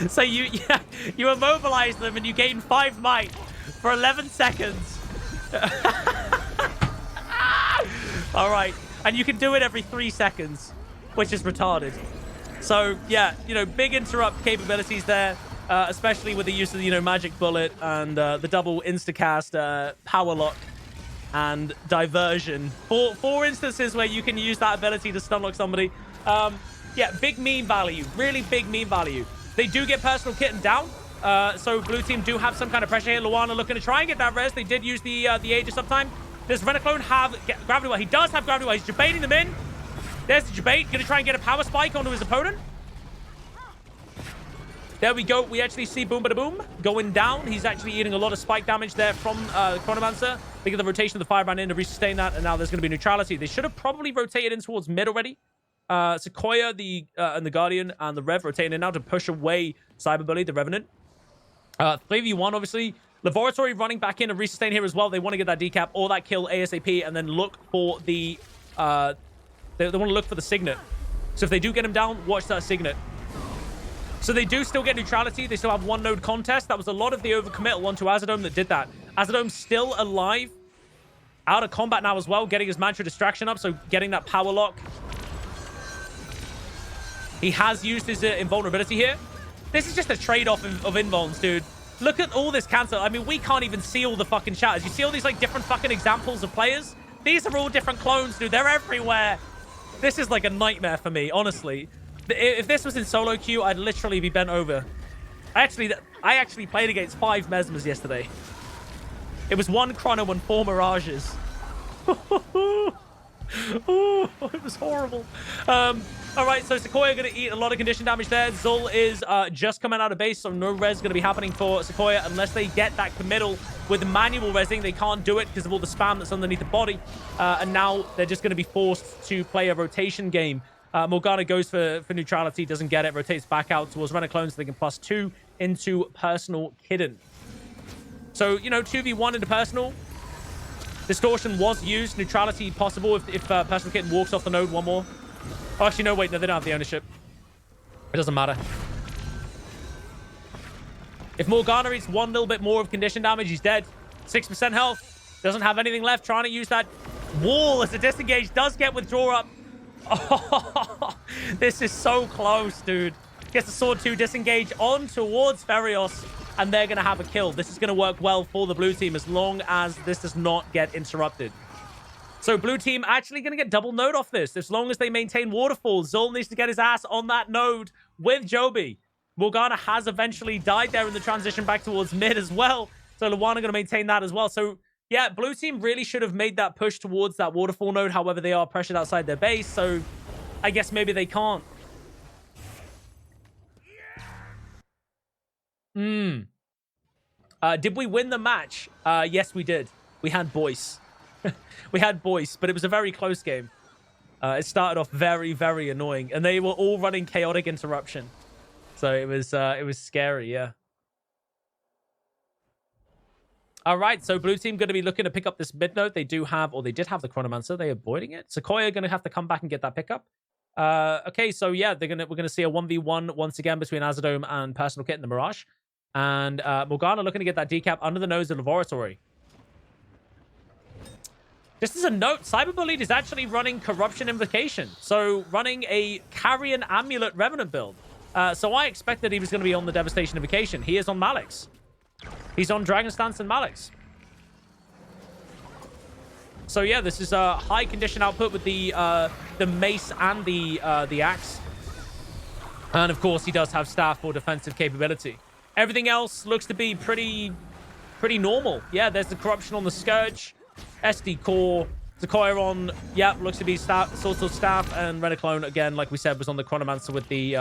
So you immobilize them and you gain 5 might for 11 seconds. All right, and you can do it every 3 seconds, which is retarded. So, yeah, big interrupt capabilities there, especially with the use of, Magic Bullet and the double instacast, Power Lock, and Diversion. Four instances where you can use that ability to stun lock somebody. Yeah, big meme value. Really big meme value. They do get Personal Kitten down, so blue team do have some kind of pressure here. Luana looking to try and get that res. They did use the Aegis sometime. Does Renaclone have Gravity Well? He does have Gravity Well. He's debating them in. There's the debate. Going to try and get a power spike onto his opponent. There we go. We actually see Boom Bada Boom going down. He's actually eating a lot of spike damage there from Chronomancer. They get the rotation of the Firebrand in to resustain that, and now there's going to be neutrality. They should have probably rotated in towards mid already. Sequoia, and the Guardian, and the Rev rotating in now to push away Cyberbully, the Revenant. 3v1, obviously. Laboratory running back in to resustain here as well. They want to get that decap or that kill ASAP, and then look for the... They want to look for the Signet. So if they do get him down, watch that Signet. So they do still get neutrality. They still have 1 node contest. That was a lot of the overcommittal onto Azadome that did that. Azadome's still alive. Out of combat now as well, getting his Mantra Distraction up, so getting that power lock. He has used his invulnerability here. This is just a trade-off of invulns, dude. Look at all this cancel. I mean, we can't even see all the fucking shatters. You see all these, different fucking examples of players? These are all different clones, dude. They're everywhere. This is like a nightmare for me, honestly. If this was in solo queue, I'd literally be bent over. I actually played against 5 Mesmers yesterday. It was 1 Chrono and 4 Mirages. Oh, it was horrible. All right, so Sequoia going to eat a lot of condition damage there. Zul is just coming out of base, so no res going to be happening for Sequoia unless they get that committal with the manual resing. They can't do it because of all the spam that's underneath the body. And now they're just going to be forced to play a rotation game. Morgana goes for neutrality, doesn't get it, rotates back out towards Renaclone so they can +2 into Personal Kitten. So, 2v1 into Personal. Distortion was used. Neutrality possible if Personal Kitten walks off the node one more. Oh, actually, no, wait. No, they don't have the ownership. It doesn't matter. If Morgana eats one little bit more of condition damage, he's dead. 6% health. Doesn't have anything left. Trying to use that wall as a disengage. Does get withdraw up. Oh, this is so close, dude. Gets the sword 2 disengage on towards Ferios, and they're going to have a kill. This is going to work well for the blue team as long as this does not get interrupted. So blue team actually going to get double node off this as long as they maintain waterfall. Zul needs to get his ass on that node with Joby. Morgana has eventually died there in the transition back towards mid as well. So Luana going to maintain that as well. So yeah, blue team really should have made that push towards that waterfall node. However, they are pressured outside their base. So I guess maybe they can't. Did we win the match? Yes, we did. We had boys. We had boys, but it was a very close game. It started off very, very annoying, and they were all running chaotic interruption. So it was scary, yeah. All right, so blue team going to be looking to pick up this mid node. They do have, or they did have the Chronomancer. They're avoiding it. Sequoia going to have to come back and get that pickup. Okay, so yeah, we're gonna see a 1v1 once again between Azadome and Personal Kit in the Mirage. And Morgana looking to get that decap under the nose of Laboratory. Just as a note, Cyberbullied is actually running Corruption Invocation. So running a Carrion Amulet Revenant build. So I expected he was going to be on the Devastation Invocation. He is on Malix. He's on Dragon's Dance and Malix. So yeah, this is a high condition output with the mace and the axe. And of course, he does have staff for defensive capability. Everything else looks to be pretty normal. Yeah, there's the corruption on the Scourge, SD Core, Sequoia on, yeah, looks to be Sword Staff, and Renaclone again, like we said, was on the Chronomancer with the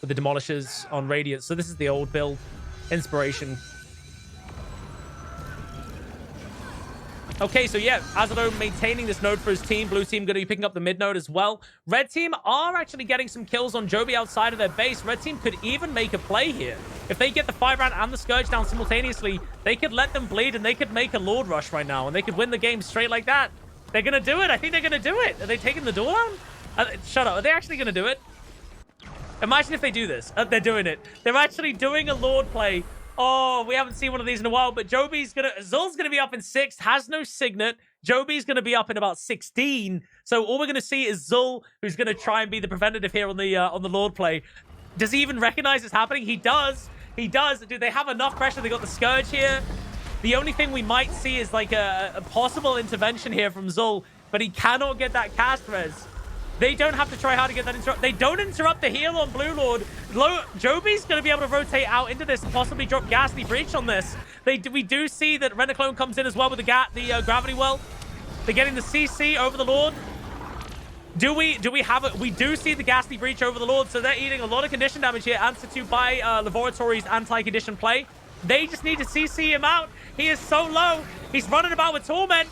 Demolishers on Radiant. So this is the old build, Inspiration. Okay, so yeah, Azadome maintaining this node for his team. Blue team going to be picking up the mid node as well. Red team are actually getting some kills on Joby outside of their base. Red team could even make a play here. If they get the 5-round and the Scourge down simultaneously, they could let them bleed and they could make a Lord Rush right now. And they could win the game straight like that. They're going to do it. I think they're going to do it. Are they taking the door down? Shut up. Are they actually going to do it? Imagine if they do this. They're doing it. They're actually doing a Lord play. Oh, we haven't seen one of these in a while, but Zul's gonna be up in 6, has no Signet. Joby's gonna be up in about 16. So all we're gonna see is Zul, who's gonna try and be the preventative here on the Lord play. Does he even recognize it's happening? He does. He does. Dude, they have enough pressure. They got the Scourge here. The only thing we might see is like a possible intervention here from Zul, but he cannot get that cast res. They don't have to try hard to get that interrupt. They don't interrupt the heal on Blue Lord. Joby's going to be able to rotate out into this and possibly drop Ghastly Breach on this. We do see that Renaclone comes in as well with the Gravity Well. They're getting the CC over the Lord. Do we have it? We do see the Ghastly Breach over the Lord, so they're eating a lot of condition damage here, answered to by Laboratory's anti-condition play. They just need to CC him out. He is so low. He's running about with Torment.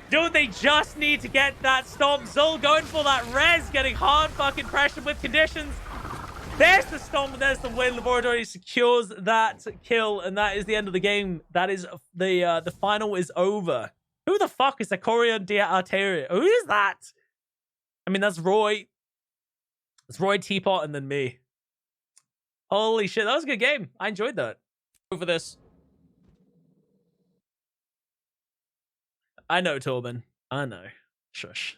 Dude, they just need to get that Stomp. Zul going for that res, getting hard fucking pressure with conditions. There's the Stomp, and there's the win. Laboratory secures that kill, and that is the end of the game. That is the final is over. Who the fuck is Aquarian Arteria? Who is that? I mean, that's Roy. It's Roy, Teapot, and then me. Holy shit, that was a good game. I enjoyed that. Over this. I know, Torben. I know. Shush.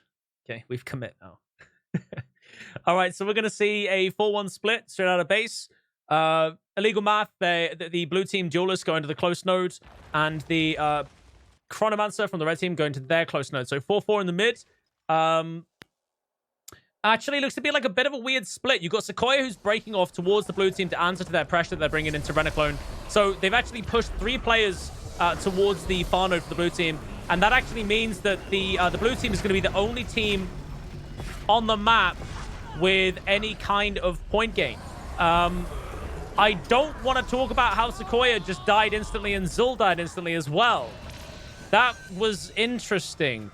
Okay, we've commit now. All right, so we're going to see a 4-1 split straight out of base. Illegal math, the blue team Duelist going to the close node, and the Chronomancer from the red team going to their close node. So 4-4 in the mid. Actually, looks to be like a bit of a weird split. You've got Sequoia who's breaking off towards the blue team to answer to their pressure they're bringing into Renaclone. So they've actually pushed 3 players towards the far node for the blue team. And that actually means that the blue team is going to be the only team on the map with any kind of point gain. I don't want to talk about how Sequoia just died instantly and Zul died instantly as well. That was interesting.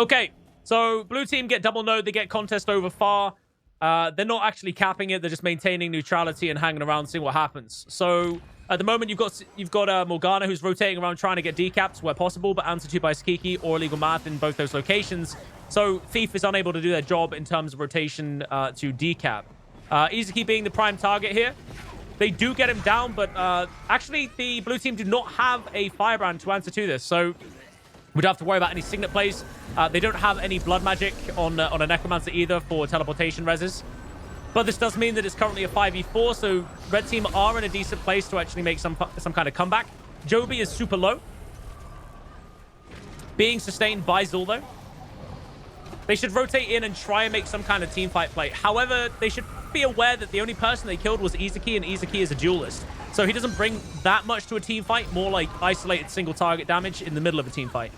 Okay, so blue team get double node. They get contest over far. They're not actually capping it. They're just maintaining neutrality and hanging around, seeing what happens. So at the moment, you've got Morgana, who's rotating around trying to get decaps where possible, but answered to by Sakiki or Illegal Math in both those locations. So Thief is unable to do their job in terms of rotation to decap. Izuki being the prime target here. They do get him down, but actually the blue team do not have a Firebrand to answer to this. So we don't have to worry about any Signet plays. They don't have any blood magic on a Necromancer either for teleportation reses. But this does mean that it's currently a 5v4, so red team are in a decent place to actually make some kind of comeback. Joby is super low. Being sustained by Zul, though. They should rotate in and try and make some kind of teamfight play. However, they should be aware that the only person they killed was Izuki, and Izuki is a duelist. So he doesn't bring that much to a team fight, more like isolated single target damage in the middle of a team fight.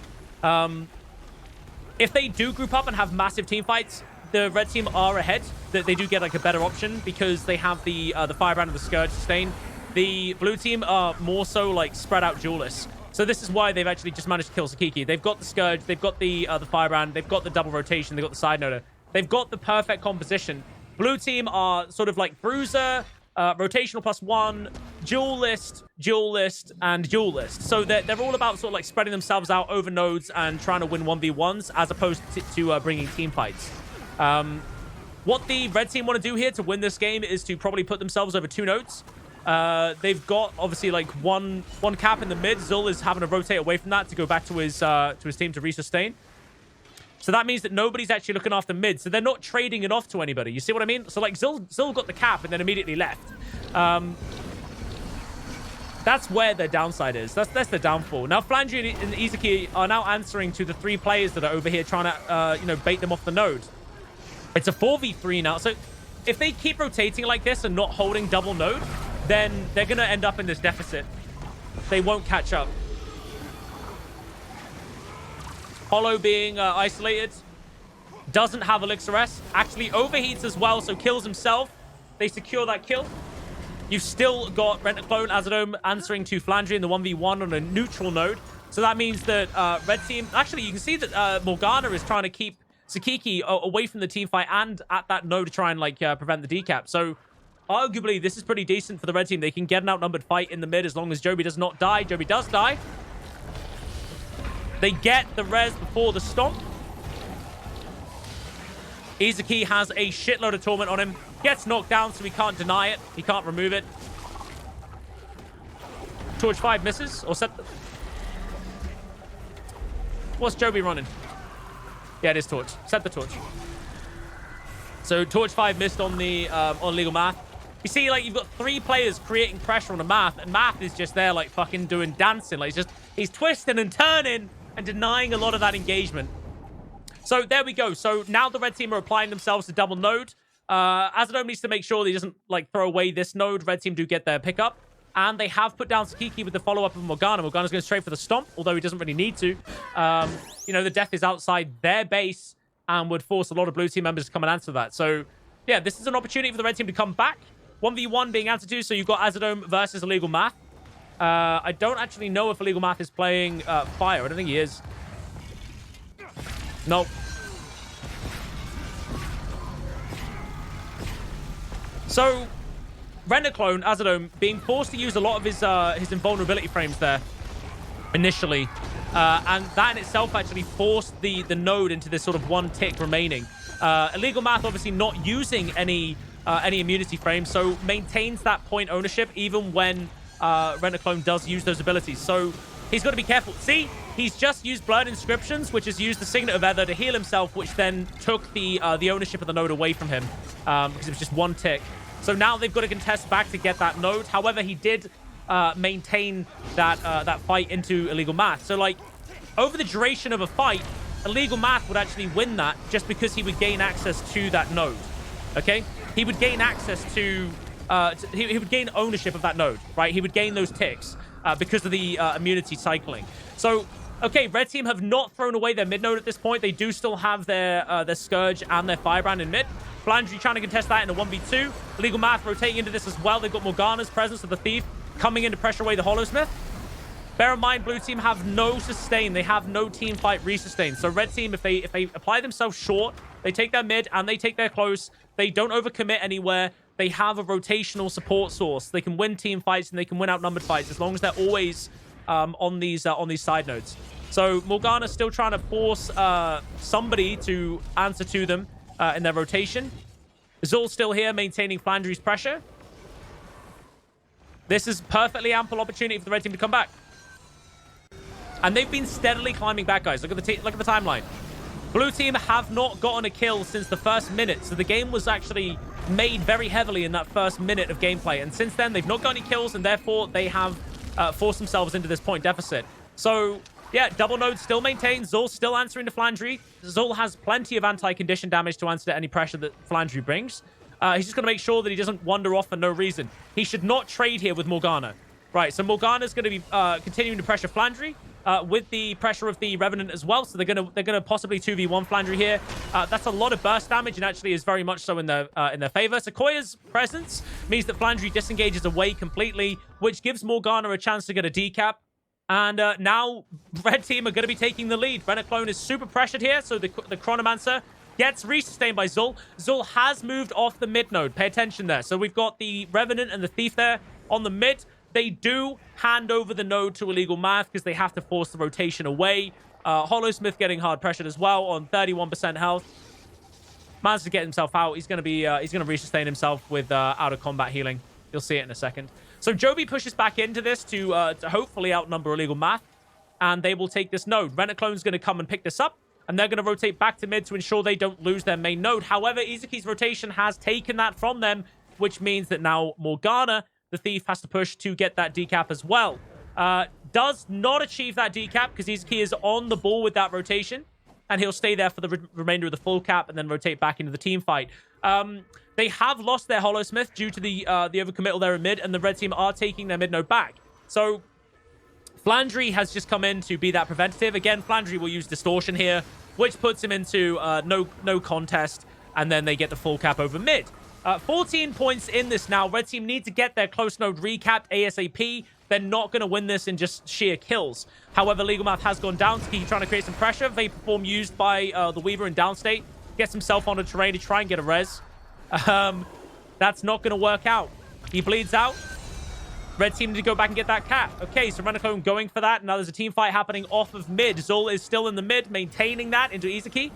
If they do group up and have massive team fights, the red team are ahead. That they do get like a better option because they have the Firebrand and the Scourge sustain. The blue team are more so like spread out duelists. So this is why they've actually just managed to kill Sakiki. They've got the Scourge, they've got the Firebrand, they've got the double rotation, they've got the side noder. They've got the perfect composition. Blue team are sort of like Bruiser, rotational +1, duelist, and duelist. So they're all about sort of like spreading themselves out over nodes and trying to win 1v1s as opposed to bringing team fights. What the red team want to do here to win this game is to probably put themselves over 2 nodes. They've got obviously like one cap in the mid. Zul is having to rotate away from that to go back to his team to resustain. So that means that nobody's actually looking after mid. So they're not trading it off to anybody. You see what I mean? So like Zul got the cap and then immediately left. That's where their downside is. That's the downfall. Now Flandry and Izuki are now answering to the 3 players that are over here trying to bait them off the node. It's a 4v3 now. So if they keep rotating like this and not holding double node, then they're going to end up in this deficit. They won't catch up. Hollow being isolated. Doesn't have Elixir S. Actually overheats as well, so kills himself. They secure that kill. You've still got Rent-A-Clone, Azadome answering to Flandry in the 1v1 on a neutral node. So that means that red team... Actually, you can see that Morgana is trying to keep Sakiki away from the team fight and at that node to try and like prevent the decap. So arguably, this is pretty decent for the red team. They can get an outnumbered fight in the mid as long as Joby does not die. Joby does die. They get the res before the stomp. Izuki has a shitload of torment on him. Gets knocked down, so he can't deny it. He can't remove it. Torch 5 misses. Or set... What's Joby running? Yeah, it is Torch. Set the Torch. So Torch 5 missed on the on Legal Math. You see, like, you've got 3 players creating pressure on the Math, and Math is just there, like, fucking doing dancing. Like, he's twisting and turning and denying a lot of that engagement. So there we go. So now the red team are applying themselves to double node. Azadome needs to make sure that he doesn't like throw away this node. Red team do get their pickup. And they have put down Sakiki with the follow-up of Morgana. Morgana's going straight for the stomp, although he doesn't really need to. The death is outside their base and would force a lot of blue team members to come and answer that. So, yeah, this is an opportunity for the red team to come back. 1v1 being answered to, so you've got Azadome versus Illegal Math. I don't actually know if Illegal Math is playing Fire. I don't think he is. Nope. So, Rent-A-Clone, Azadome, being forced to use a lot of his invulnerability frames there initially. And that in itself actually forced the node into this sort of 1 tick remaining. Illegal Math obviously not using any immunity frames, so maintains that point ownership even when Rent-A-Clone does use those abilities. So he's got to be careful. See, he's just used Blurred Inscriptions, which has used the Signet of Ether to heal himself, which then took the ownership of the node away from him because it was just 1 tick. So now they've got to contest back to get that node. However, he did maintain that fight into Illegal Math. So, like, over the duration of a fight, Illegal Math would actually win that just because he would gain access to that node. Okay? He would gain access to... he would gain ownership of that node, right? He would gain those ticks because of the immunity cycling. So, okay, red team have not thrown away their mid node at this point. They do still have their Scourge and their Firebrand in mid. Flandry trying to contest that in a 1v2. Illegal Math rotating into this as well. They've got Morgana's presence of the Thief coming in to pressure away the Hollowsmith. Bear in mind, blue team have no sustain. They have no team fight resustain. So red team, if they apply themselves short, they take their mid and they take their close. They don't overcommit anywhere. They have a rotational support source. They can win team fights and they can win outnumbered fights as long as they're always on these side nodes. So Morgana's still trying to force somebody to answer to them in their rotation. Zul's still here maintaining Flandre's pressure. This is perfectly ample opportunity for the red team to come back. And they've been steadily climbing back, guys. Look at the timeline. Blue team have not gotten a kill since the first minute. So the game was actually made very heavily in that first minute of gameplay. And since then, they've not got any kills, and therefore they have forced themselves into this point deficit. So, yeah, double node still maintained. Zul still answering to Flandre. Zul has plenty of anti-condition damage to answer to any pressure that Flandre brings. He's just going to make sure that he doesn't wander off for no reason. He should not trade here with Morgana. Right, so Morgana's going to be continuing to pressure Flandre. With the pressure of the Revenant as well. So they're gonna possibly 2v1 Flandre here. That's a lot of burst damage and actually is very much so in their favor. Sequoia's presence means that Flandre disengages away completely, which gives Morgana a chance to get a decap. And now red team are going to be taking the lead. Renaclone is super pressured here, so the Chronomancer gets resustained by Zul. Zul has moved off the mid node. Pay attention there. So we've got the Revenant and the Thief there on the mid. They do hand over the node to Illegal Math because they have to force the rotation away. Hollowsmith getting hard pressured as well on 31% health. Managed to get himself out. He's gonna resustain himself with out of combat healing. You'll see it in a second. So Joby pushes back into this to hopefully outnumber Illegal Math, and they will take this node. Renaclone's gonna come and pick this up, and they're gonna rotate back to mid to ensure they don't lose their main node. However, Izuki's rotation has taken that from them, which means that now Morgana, the Thief, has to push to get that decap as well. Does not achieve that decap because Izuki is on the ball with that rotation, and he'll stay there for the remainder of the full cap and then rotate back into the team fight. They have lost their Hollowsmith due to the overcommittal there in mid, and the red team are taking their mid node back. So Flandre has just come in to be that preventative. Again, Flandre will use Distortion here, which puts him into no contest, and then they get the full cap over mid. 14 points in this now. Red team need to get their close node recapped ASAP. They're not going to win this in just sheer kills. However, Legal Math has gone down. He's trying to create some pressure. Vapor Form used by the Weaver in downstate. Gets himself onto terrain to try and get a res. That's not going to work out. He bleeds out. Red team need to go back and get that cap. Okay, so Renaclone going for that. Now there's a team fight happening off of mid. Zul is still in the mid, maintaining that into Izuki.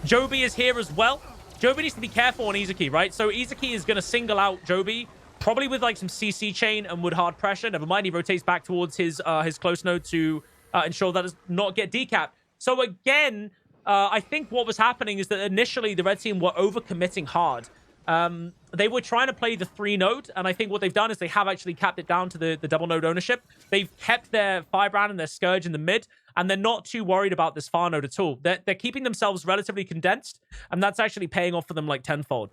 Joby is here as well. Joby needs to be careful on Izuki, right? So Izuki is going to single out Joby, probably with like some CC chain and wood hard pressure. Never mind, he rotates back towards his close node to ensure that does not get decapped. So again, I think what was happening is that initially the red team were overcommitting hard. They were trying to play the 3 node, and I think what they've done is they have actually capped it down to the double node ownership. They've kept their Firebrand and their Scourge in the mid, and they're not too worried about this far node at all. They're keeping themselves relatively condensed, and that's actually paying off for them like tenfold.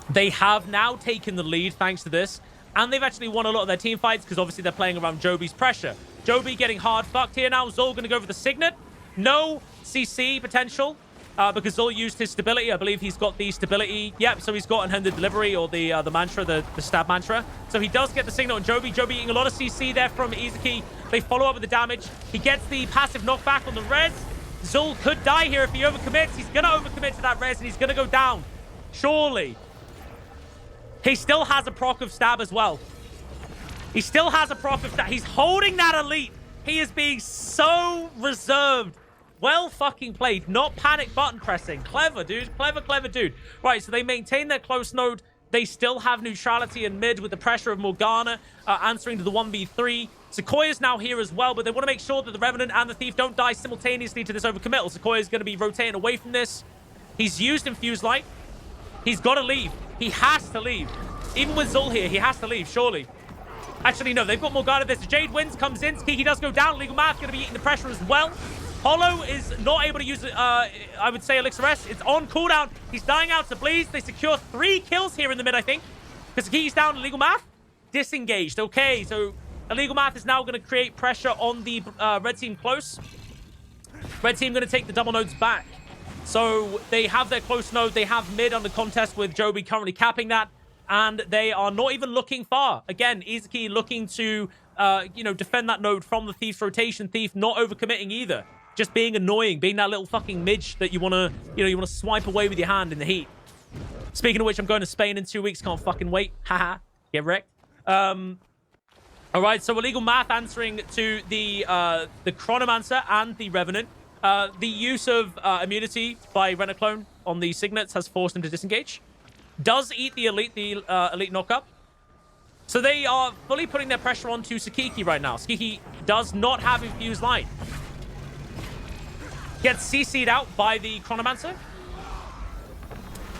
They have now taken the lead thanks to this, and they've actually won a lot of their team fights because obviously they're playing around Joby's pressure. Joby getting hard fucked here now. Zul going to go for the Signet. No CC potential. Because Zul used his stability. I believe he's got the stability. Yep, so he's got unhindered delivery, or the mantra, the stab mantra. So he does get the signal on Joby. Joby eating a lot of CC there from Izuki. They follow up with the damage. He gets the passive knockback on the res. Zul could die here if he overcommits. He's going to overcommit to that res, and he's going to go down. Surely. He still has a proc of stab as well. He still has a proc of stab. He's holding that elite. He is being so reserved. Well fucking played. Not panic button pressing. Clever, dude. Clever, clever dude. Right, so they maintain their close node. They still have neutrality in mid with the pressure of Morgana answering to the 1v3. Sequoia's now here as well, but they want to make sure that the Revenant and the Thief don't die simultaneously to this overcommittal. Sequoia's going to be rotating away from this. He's used Infused Light. He's got to leave. He has to leave. Even with Zul here, he has to leave, surely. Actually, no, they've got Morgana. There's a Jade wins, comes in. Kiki does go down. Legal Math going to be eating the pressure as well. Hollow is not able to use, I would say, Elixir S. It's on cooldown. He's dying out to Bleeds. They secure 3 kills here in the mid, I think. Because Kiki's down. Illegal Math disengaged. Okay, so Illegal Math is now going to create pressure on the red team close. Red team going to take the double nodes back. So they have their close node. They have mid under contest with Joby currently capping that. And they are not even looking far. Again, Izuki looking to you know, defend that node from the Thief's rotation. Thief not overcommitting either. Just being annoying, being that little fucking midge that you want to, you know, you want to swipe away with your hand in the heat. Speaking of which, I'm going to Spain in 2 weeks. Can't fucking wait. Haha. Get wrecked. All right, so illegal math answering to the Chronomancer and the Revenant. The use of immunity by Renaclone on the Signets has forced him to disengage. Does eat the elite knockup. So they are fully putting their pressure onto Sakiki right now. Sakiki does not have Infused Light. Gets CC'd out by the Chronomancer.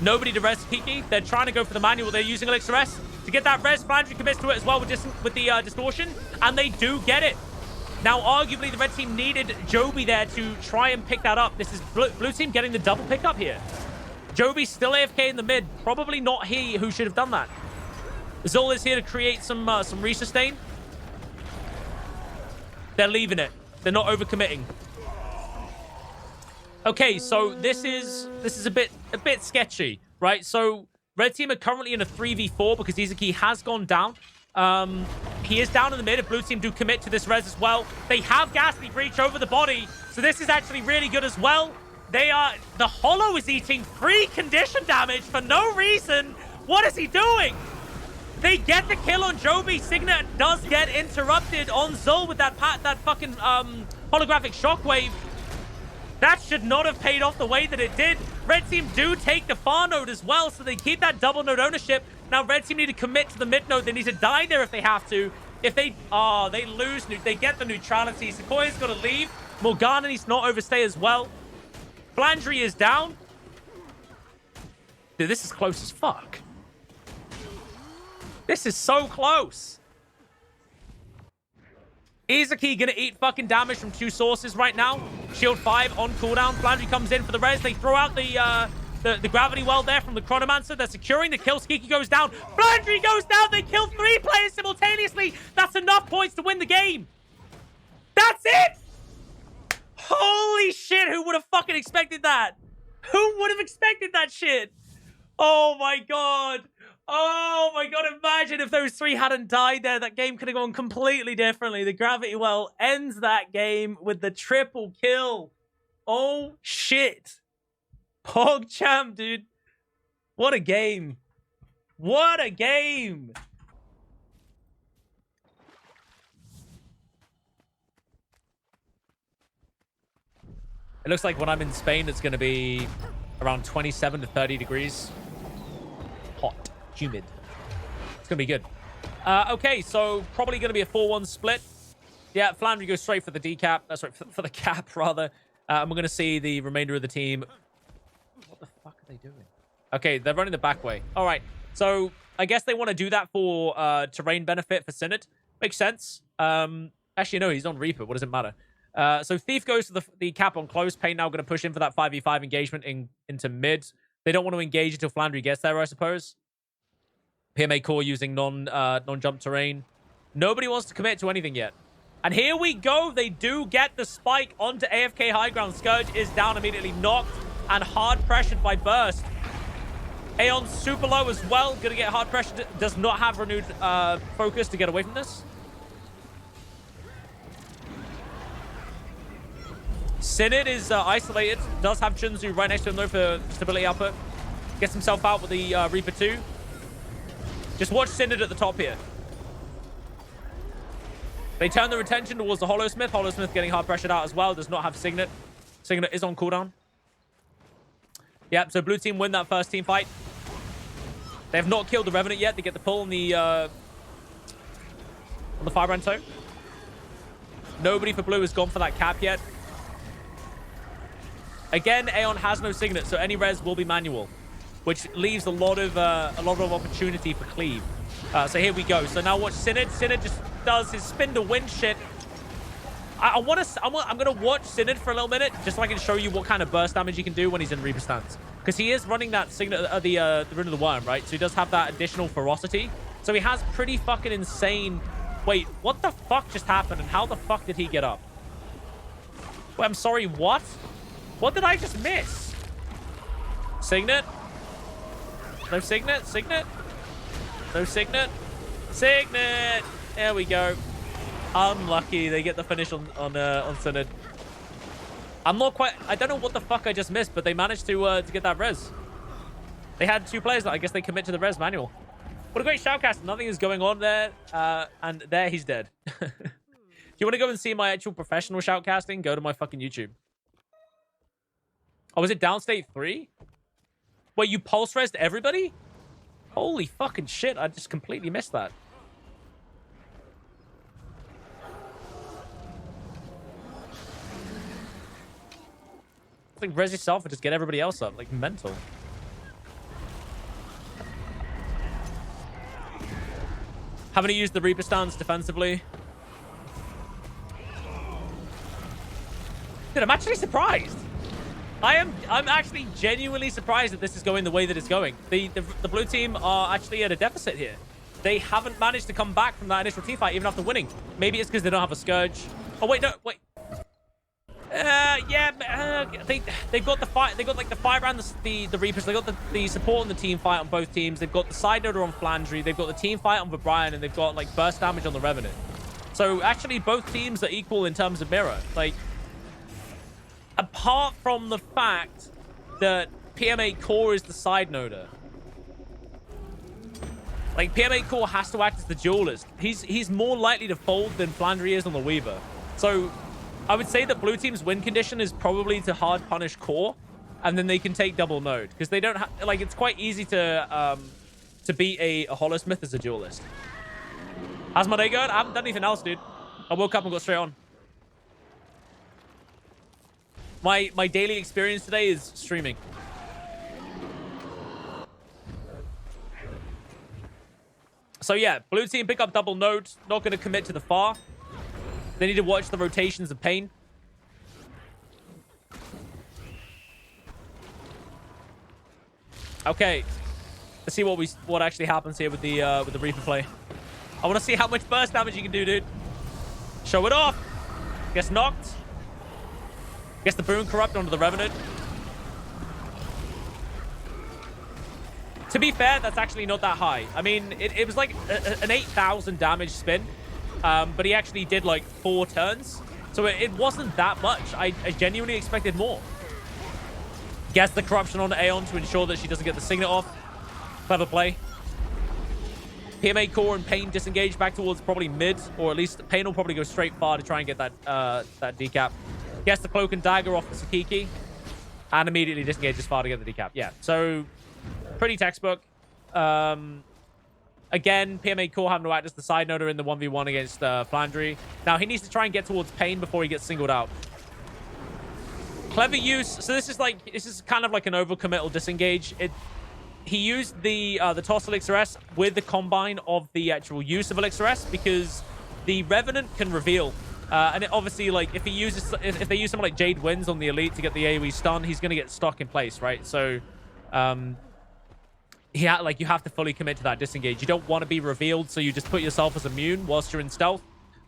Nobody to res Sakiki. They're trying to go for the manual. They're using Elixir S to get that res. Flandry commits to it as well with the distortion. And they do get it. Now, arguably, the red team needed Joby there to try and pick that up. This is blue team getting the double pickup here. Joby still AFK in the mid. Probably not he who should have done that. Zol is here to create some resustain. They're leaving it. They're not overcommitting. Okay, so this is a bit sketchy, right? So red team are currently in a 3v4 because Izuki has gone down. He is down in the mid. If blue team do commit to this res as well, they have Ghastly Breach over the body, so this is actually really good as well. The Hollow is eating free condition damage for no reason. What is he doing? They get the kill on Joby. Signet does get interrupted on Zul with that fucking holographic shockwave. That should not have paid off the way that it did. Red team do take the far node as well, so they keep that double node ownership. Now red team need to commit to the mid node. They need to die there if they have to. If they lose, they get the neutrality. Sequoia's got to leave. Morgana needs to not overstay as well. Flandry is down. Dude, this is close as fuck. This is so close. Izuki gonna eat fucking damage from 2 sources right now. Shield 5 on cooldown. Flandry comes in for the res. They throw out the gravity well there from the Chronomancer. They're securing the kill. Skiki goes down. Flandry goes down. They kill 3 players simultaneously. That's enough points to win the game. That's it. Holy shit. Who would have fucking expected that? Who would have expected that shit? Oh my god. Oh my god, imagine if those 3 hadn't died there. That game could have gone completely differently. The Gravity Well ends that game with the triple kill. Oh shit. PogChamp, dude. What a game. What a game. It looks like when I'm in Spain, it's going to be around 27 to 30 degrees. Hot. Humid. It's gonna be good. Okay, so probably gonna be a 4-1 split. Yeah, Flandry goes straight for the decap. Sorry, for the cap rather. And we're gonna see the remainder of the team. What the fuck are they doing? Okay, they're running the back way. All right, so I guess they want to do that for terrain benefit for Synod. Makes sense. Actually, no, he's on Reaper. What does it matter? So Thief goes to the cap on close. Pain now gonna push in for that 5v5 engagement into mid. They don't want to engage until Flandry gets there, I suppose. PMA core using non-jump terrain. Nobody wants to commit to anything yet. And here we go. They do get the spike onto AFK high ground. Scourge is down immediately, knocked and hard pressured by Burst. Aeon's super low as well. Gonna get hard pressured. Does not have renewed focus to get away from this. Synod is isolated. Does have Chunzu right next to him though for stability output. Gets himself out with the Reaper 2. Just watch Synod at the top here. They turn their attention towards the Hollow-Smith. Hollow-Smith getting hard pressured out as well. Does not have Signet. Signet is on cooldown. Yep, so blue team win that first team fight. They have not killed the Revenant yet. They get the pull on the Firebrand toe. Nobody for blue has gone for that cap yet. Again, Aeon has no Signet, so any res will be manual, which leaves a lot of opportunity for cleave. So here we go. So now watch Synod. Synod just does his spin to win shit. I'm gonna watch Synod for a little minute just so I can show you what kind of burst damage he can do when he's in Reaper stance. Because he is running that Signet, the Rune of the Worm, right? So he does have that additional ferocity. So he has pretty fucking insane. Wait, what the fuck just happened? And how the fuck did he get up? Wait, I'm sorry, what? What did I just miss? Signet? No Signet? Signet? No Signet? Signet! There we go. Unlucky. They get the finish on Synod. I'm not quite... I don't know what the fuck I just missed, but they managed to get that res. They had 2 players that I guess they commit to the res manual. What a great shoutcast. Nothing is going on there. And there he's dead. If you want to go and see my actual professional shoutcasting, go to my fucking YouTube. Oh, was it downstate 3? Wait, you pulse resed everybody? Holy fucking shit. I just completely missed that. I think res yourself and just get everybody else up. Like, mental. Haven't used the Reaper stance defensively. Dude, I'm actually surprised. I'm actually genuinely surprised that this is going the way that it's going. The blue team are actually at a deficit here. They haven't managed to come back from that initial team fight even after winning. Maybe it's because they don't have a Scourge. Oh, wait, no, wait. Yeah, they've got the fight. They got like the fight around the Reapers. They got the support on the team fight on both teams. They've got the side noder on Flandry. They've got the team fight on Vibrian, and they've got like burst damage on the Revenant. So actually, both teams are equal in terms of mirror. Like, apart from the fact that PMA Core is the side noder. Like, PMA Core has to act as the duelist. He's more likely to fold than Flandry is on the Weaver. So I would say that blue team's win condition is probably to hard punish Core, and then they can take double node because they don't have, like, it's quite easy to beat a Holosmith as a duelist. How's my day going? I haven't done anything else, dude. I woke up and got straight on. My daily experience today is streaming. So yeah, blue team pick up double node. Not going to commit to the far. They need to watch the rotations of Pain. Okay, let's see what actually happens here with the Reaper play. I want to see how much burst damage you can do, dude. Show it off. Gets knocked. Gets the Boon Corrupt onto the Revenant. To be fair, that's actually not that high. I mean, it was like an 8,000 damage spin. But he actually did like 4 turns. So it wasn't that much. I genuinely expected more. Gets the corruption on Aeon to ensure that she doesn't get the Signet off. Clever play. PMA Core and Pain disengage back towards probably mid. Or at least Pain will probably go straight far to try and get that decap. Gets the Cloak and Dagger off the Sakiki. And immediately disengages far to get the decap. Yeah, so pretty textbook. Again, PMA Core having to act as the side noder in the 1v1 against Flandry. Now, he needs to try and get towards Pain before he gets singled out. Clever use. So this is kind of like an overcommittal disengage. He used the toss Elixir S with the combine of the actual use of Elixir S because the Revenant can reveal. And it obviously, like, if they use something like Jade Winds on the Elite to get the AoE stun, he's going to get stuck in place, right? So, you have to fully commit to that disengage. You don't want to be revealed, so you just put yourself as immune whilst you're in stealth.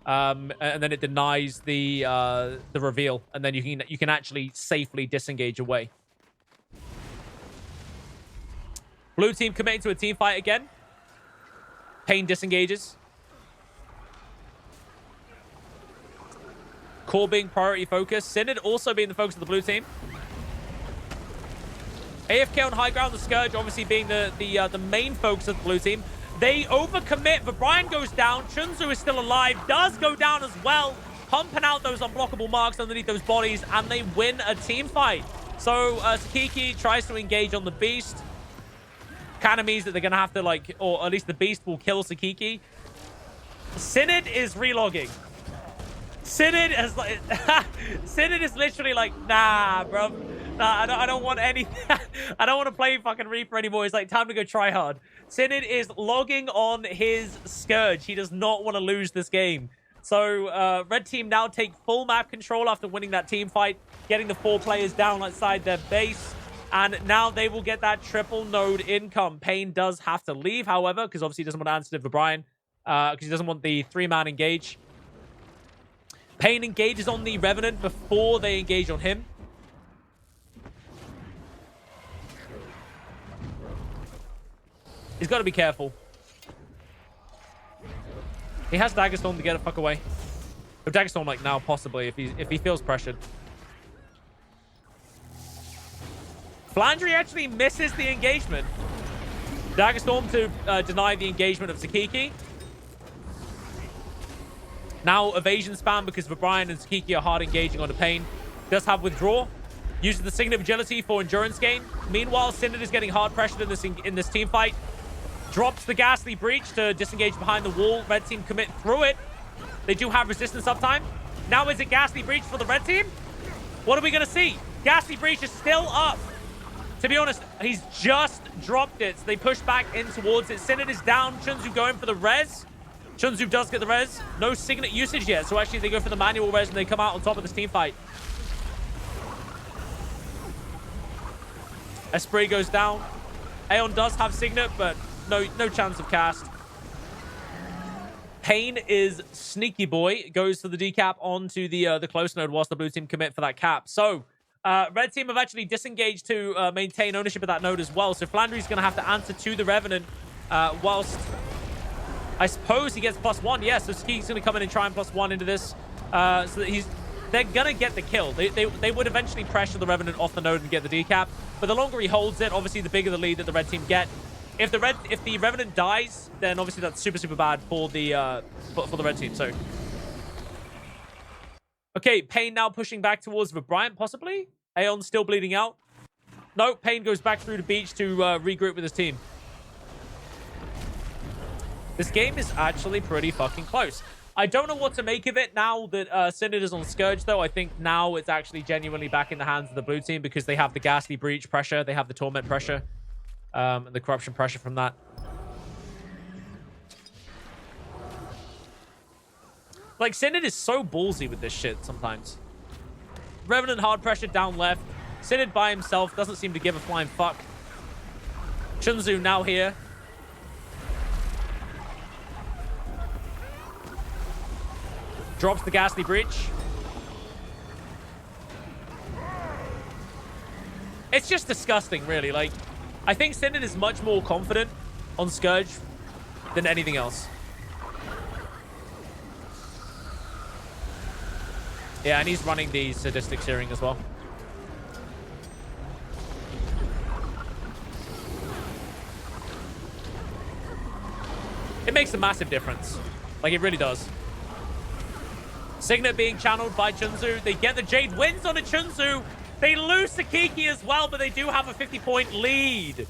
And then it denies the reveal, and then you can actually safely disengage away. Blue team committing to a team fight again. Pain disengages. Core being priority focus. Synod also being the focus of the blue team. AFK on high ground, the Scourge obviously being the main focus of the blue team. They overcommit. Vibrian goes down. Chunzu is still alive. Does go down as well. Pumping out those unblockable marks underneath those bodies, and they win a team fight. So Sakiki tries to engage on the Beast. Kind of means that they're going to have to, like, or at least the Beast will kill Sakiki. Synod is relogging. Synod is like, Synod is literally like, nah, bro. Nah, I don't want anything. I don't want to play fucking Reaper anymore. It's like, time to go try hard. Synod is logging on his Scourge. He does not want to lose this game. So, red team now take full map control after winning that team fight, getting the 4 players down outside their base. And now they will get that triple node income. Pain does have to leave, however, because obviously he doesn't want to answer to Vibrian, because he doesn't want the 3-man engage. Pain engages on the Revenant before they engage on him. He's got to be careful. He has Daggerstone to get the fuck away. Oh, Dagger Storm, like, now, possibly, if he feels pressured. Flandry actually misses the engagement. Dagger Storm to deny the engagement of Sakiki. Now evasion spam because Brian and Sakiki are hard engaging on the Pain. Does have withdraw. Uses the Signet of Agility for endurance gain. Meanwhile, Synod is getting hard pressured in this team fight. Drops the Ghastly Breach to disengage behind the wall. Red team commit through it. They do have resistance uptime. Now is it Ghastly Breach for the red team? What are we going to see? Ghastly Breach is still up. To be honest, he's just dropped it. So they push back in towards it. Synod is down. Chunzu going for the res. Chunzu does get the res. No Signet usage yet. So actually they go for the manual res and they come out on top of this team fight. Esprit goes down. Aeon does have Signet, but no chance of cast. Pain is sneaky boy. Goes for the decap onto the close node whilst the blue team commit for that cap. So red team have actually disengaged to maintain ownership of that node as well. So Flandry's going to have to answer to the Revenant whilst I suppose he gets +1. Yeah, so Ski's going to come in and try and +1 into this. So that they're going to get the kill. They would eventually pressure the Revenant off the node and get the decap. But the longer he holds it, obviously the bigger the lead that the red team get. If the Revenant dies, then obviously that's super bad for the red team. So okay, Pain now pushing back towards Bryant, possibly. Aeon still bleeding out. No, Pain goes back through the beach to regroup with his team. This game is actually pretty fucking close. I don't know what to make of it now that Synod is on Scourge, though. I think now it's actually genuinely back in the hands of the blue team because they have the Ghastly Breach pressure. They have the Torment pressure. And the Corruption pressure from that. Like, Synod is so ballsy with this shit sometimes. Revenant hard pressure down left. Synod by himself doesn't seem to give a flying fuck. Chunzu now here. Drops the Ghastly Breach. It's just disgusting, really. Like, I think Synod is much more confident on Scourge than anything else. Yeah, and he's running the Sadistic Searing as well. It makes a massive difference. Like, it really does. Signet being channeled by Chunzu. They get the Jade wins on a Chunzu. They lose Sakiki as well, but they do have a 50-point lead.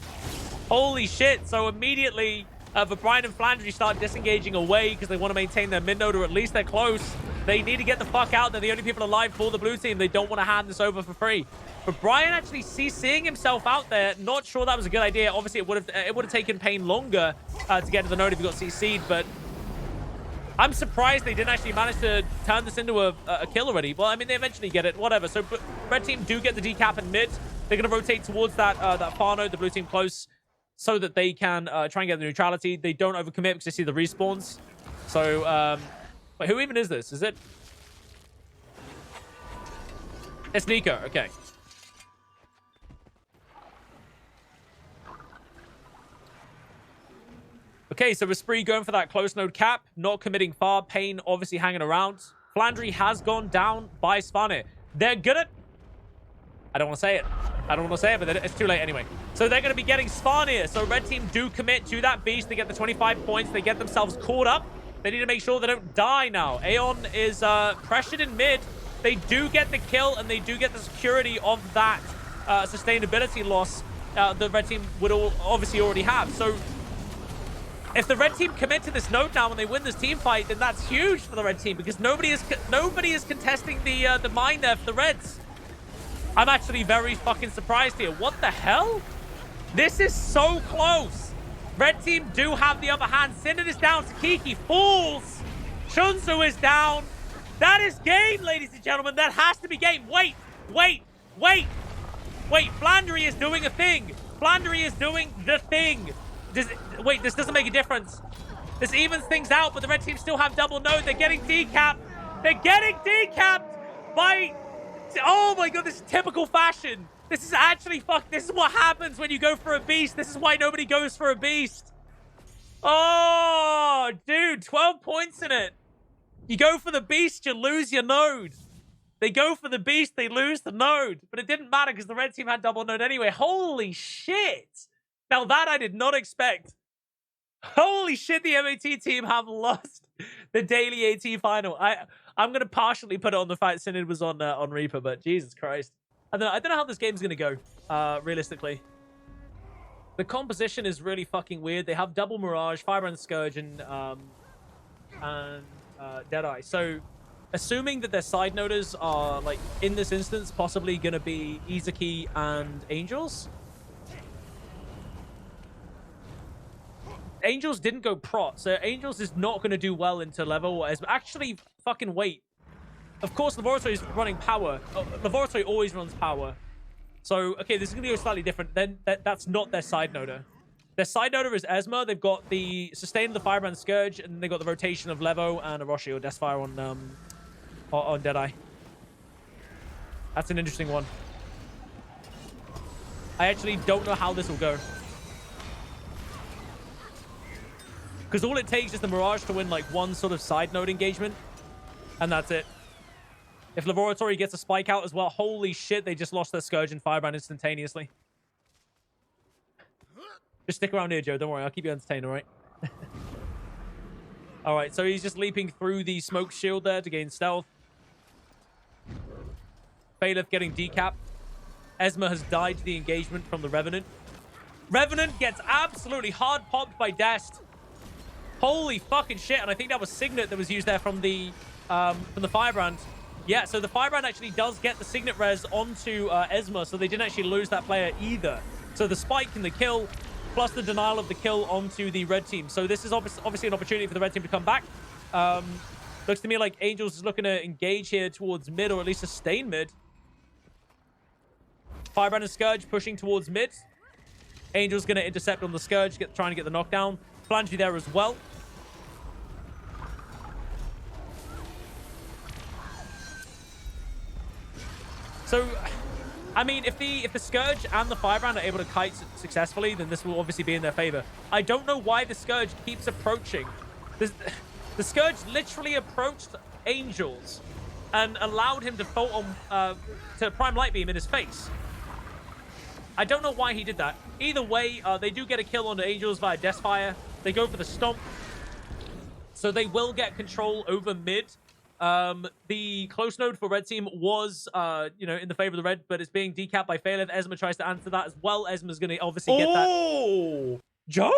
Holy shit. So immediately, Brian and Flandry start disengaging away because they want to maintain their mid node, or at least they're close. They need to get the fuck out. They're the only people alive for the blue team. They don't want to hand this over for free. But Brian actually seeing himself out there. Not sure that was a good idea. Obviously, it would have taken Pain longer to get to the node if he got CC'd, but I'm surprised they didn't actually manage to turn this into a kill already. Well, I mean, they eventually get it. Whatever. So red team do get the decap in mid. They're going to rotate towards that far node, the blue team close, so that they can try and get the neutrality. They don't overcommit because they see the respawns. So, wait, who even is this? Is it? It's Nico. Okay. Okay, so Esprit going for that close node cap, not committing far. Pain obviously hanging around. Flandry has gone down by Spanir. They're gonna... I don't want to say it. I don't want to say it, but it's too late anyway. So they're going to be getting Spanir. So red team do commit to that beast. They get the 25 points. They get themselves caught up. They need to make sure they don't die now. Aeon is pressured in mid. They do get the kill, and they do get the security of that sustainability loss the red team would obviously already have. So if the red team commit to this node now and they win this team fight, then that's huge for the red team because nobody is contesting the mine there for the reds. I'm actually very fucking surprised here. What the hell? This is so close. Red team do have the upper hand. Synod is down. Sakiki falls. Chunzu is down. That is game, ladies and gentlemen. That has to be game. Wait. Flandry is doing a thing. Flandry is doing the thing. Wait, this doesn't make a difference. This evens things out, but the red team still have double node. They're getting decapped. They're getting decapped by... Oh my god, this is typical fashion. This is actually this is what happens when you go for a beast. This is why nobody goes for a beast. Oh, dude, 12 points in it. You go for the beast, you lose your node. They go for the beast, they lose the node. But it didn't matter because the red team had double node anyway. Holy shit. Now that I did not expect. Holy shit, the MAT team have lost the daily AT final. I'm going to partially put it on the fact Synod was on Reaper, but Jesus Christ. I don't know how this game's going to go, realistically. The composition is really fucking weird. They have double Mirage, Firebrand Scourge, and Deadeye. So, assuming that their side noders are, like, in this instance, possibly going to be Izuki and Angels. Angels didn't go prot, so Angels is not going to do well into level. Actually, fucking wait. Of course, Laboratory is running power. Laboratory always runs power. So, okay, this is going to go slightly different. Then that's not their side noder. Their side noder is Esma. They've got the sustain of the Firebrand Scourge, and they've got the rotation of Levo and Orochi or Deathfire on Deadeye. That's an interesting one. I actually don't know how this will go. Because all it takes is the Mirage to win, like, one sort of side node engagement. And that's it. If Laboratory gets a spike out as well, holy shit, they just lost their Scourge and Firebrand instantaneously. Just stick around here, Joe. Don't worry. I'll keep you entertained, all right? All right, so he's just leaping through the smoke shield there to gain stealth. Phaleth getting decapped. Esma has died to the engagement from the Revenant. Revenant gets absolutely hard popped by Dest. Holy fucking shit. And I think that was Signet that was used there from the Firebrand. Yeah, so the Firebrand actually does get the Signet res onto Esma, so they didn't actually lose that player either. So the spike and the kill, plus the denial of the kill onto the red team. So this is obviously an opportunity for the red team to come back. Looks to me like Angels is looking to engage here towards mid, or at least sustain mid. Firebrand and Scourge pushing towards mid. Angel's going to intercept on the Scourge, trying to get the knockdown. Flangy there as well. So, I mean, if the Scourge and the Firebrand are able to kite successfully, then this will obviously be in their favor. I don't know why the Scourge keeps approaching. The Scourge literally approached Angels and allowed him to photon to Prime Light Beam in his face. I don't know why he did that. Either way, they do get a kill on the Angels via Deathfire. They go for the Stomp. So they will get control over mid. The close node for red team was, in the favor of the red, but it's being decapped by Phaleth. Esma tries to answer that as well. Esma's going to obviously get that. Oh, Joe?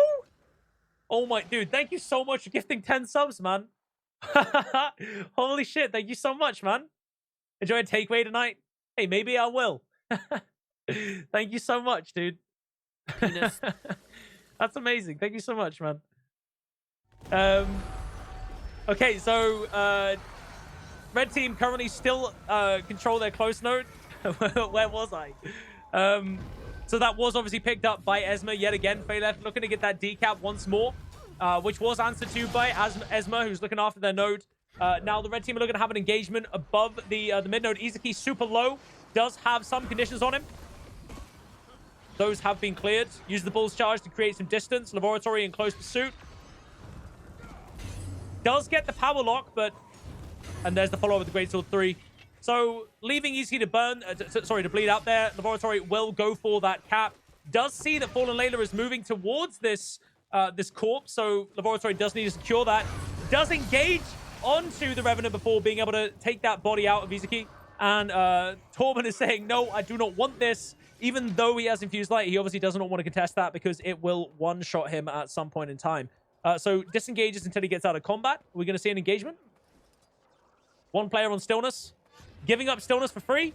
Oh my, dude, thank you so much for gifting 10 subs, man. Holy shit, thank you so much, man. Enjoy a takeaway tonight? Hey, maybe I will. Thank you so much, dude. That's amazing. Thank you so much, man. Okay, so red team currently still control their close node. Where was I? So that was obviously picked up by Esma yet again. Phaleth looking to get that decap once more, which was answered to by Esma, who's looking after their node. Now the red team are looking to have an engagement above the mid node. Izuki super low, does have some conditions on him. Those have been cleared. Use the Bull's Charge to create some distance. Laboratory in close pursuit. Does get the power lock, but... And there's the follow-up with the Great Sword 3. So, leaving Izuki to burn... to bleed out there. Laboratory will go for that cap. Does see that Fallen Layla is moving towards this corpse. So, Laboratory does need to secure that. Does engage onto the Revenant before being able to take that body out of Izuki. And Tormund is saying, no, I do not want this. Even though he has Infused Light, he obviously does not want to contest that because it will one-shot him at some point in time. So disengages until he gets out of combat. We're going to see an engagement. One player on Stillness. Giving up Stillness for free.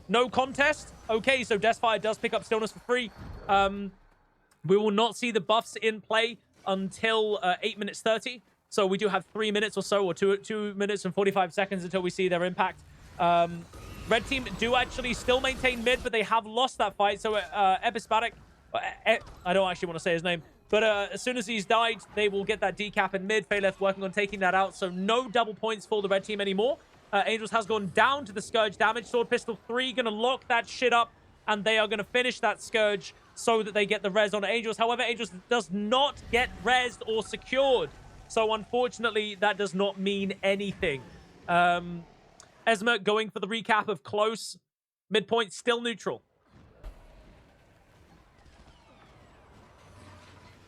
No contest. Okay, so Deathfire does pick up Stillness for free. We will not see the buffs in play until 8 minutes 30. So we do have 3 minutes or so, or 2 minutes and 45 seconds until we see their impact. Red team do actually still maintain mid, but they have lost that fight. So Epismatic, I don't actually want to say his name, but as soon as he's died, they will get that decap in mid. Phaleth working on taking that out, so no double points for the red team anymore. Angels has gone down to the Scourge damage. Sword Pistol 3 going to lock that shit up, and they are going to finish that Scourge so that they get the res on Angels. However, Angels does not get resed or secured. So unfortunately, that does not mean anything. Esma going for the recap of close. Midpoint still neutral.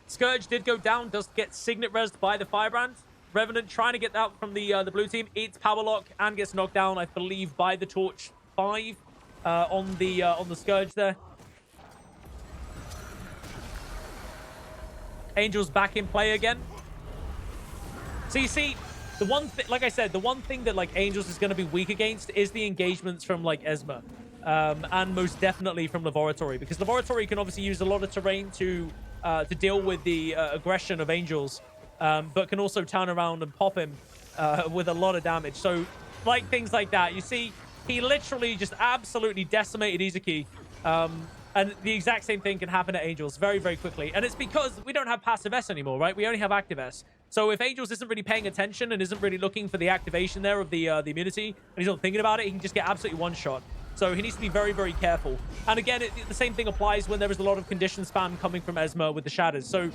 Scourge did go down, does get Signet resed by the Firebrand. Revenant trying to get out from the blue team, eats Power Lock and gets knocked down, I believe, by the Torch 5 on the Scourge there. Angel's back in play again. So you see, the one thing, like I said, the one thing that like Angels is going to be weak against is the engagements from like Esma, and most definitely from Laboratory, because Laboratory can obviously use a lot of terrain to deal with the aggression of Angels, but can also turn around and pop him with a lot of damage. So like things like that, you see, he literally just absolutely decimated Izuki. And the exact same thing can happen at Angels very, very quickly. And it's because we don't have passive S anymore, right? We only have active S. So if Angels isn't really paying attention and isn't really looking for the activation there of the immunity, and he's not thinking about it, he can just get absolutely one-shot. So he needs to be very, very careful. And again, the same thing applies when there is a lot of condition spam coming from Esma with the Shatters. So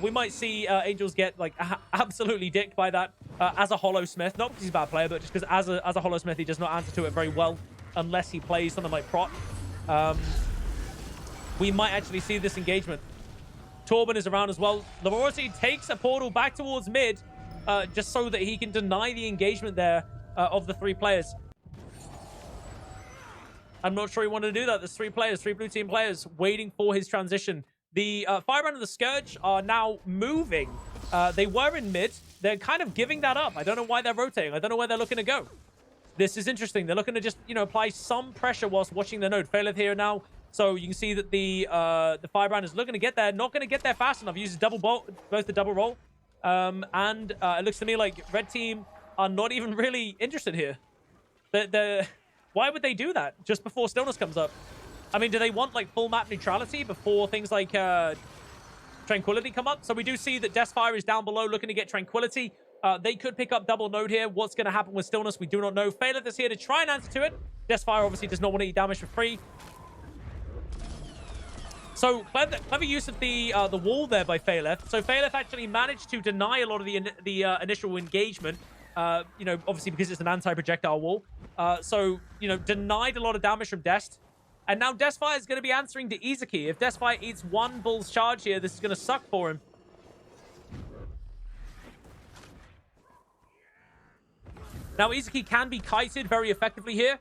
we might see Angels get like absolutely dicked by that as a Hollow Smith. Not because he's a bad player, but just because as a Hollow Smith, he does not answer to it very well unless he plays something like Prot. We might actually see this engagement. Torben is around as well. Laboratory takes a portal back towards mid, just so that he can deny the engagement there of the 3 players. I'm not sure he wanted to do that. There's 3 players, 3 blue team players waiting for his transition. The Firebrand and the Scourge are now moving. They were in mid. They're kind of giving that up. I don't know why they're rotating. I don't know where they're looking to go. This is interesting. They're looking to just, you know, apply some pressure whilst watching their node. Faileth here now. So you can see that the Firebrand is looking to get there. Not going to get there fast enough. Uses both the double roll. And it looks to me like red team are not even really interested here. Why would they do that just before Stillness comes up? I mean, do they want like full map neutrality before things like Tranquility come up? So we do see that Deathfire is down below looking to get Tranquility. They could pick up double node here. What's going to happen with Stillness, we do not know. Faileth is here to try and answer to it. Deathfire obviously does not want any damage for free. So clever use of the wall there by Faileth. So Faileth actually managed to deny a lot of the initial engagement. You know, obviously because it's an anti-projectile wall. So, you know, denied a lot of damage from Dest. And now Deathfire is going to be answering to Izuki. If Deathfire eats 1 Bull's charge here, this is going to suck for him. Now, Izuki can be kited very effectively here.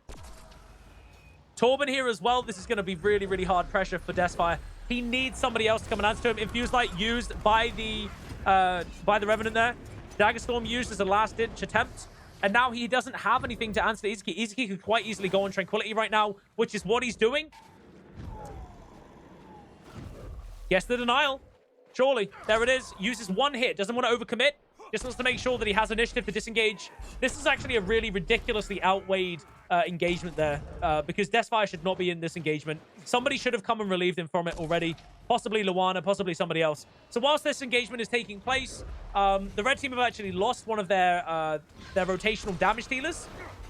Torben here as well. This is going to be really, really hard pressure for Deathfire. He needs somebody else to come and answer to him. Infused Light used by the Revenant there. Daggerstorm used as a last-ditch attempt. And now he doesn't have anything to answer to Izuki. Izuki could quite easily go on Tranquility right now, which is what he's doing. Guess the denial. Surely. There it is. Uses 1 hit. Doesn't want to overcommit. Just wants to make sure that he has initiative to disengage. This is actually a really ridiculously outweighed engagement there, because Deathfire should not be in this engagement. Somebody should have come and relieved him from it already. Possibly Luana, possibly somebody else. So whilst this engagement is taking place, the red team have actually lost one of their rotational damage dealers,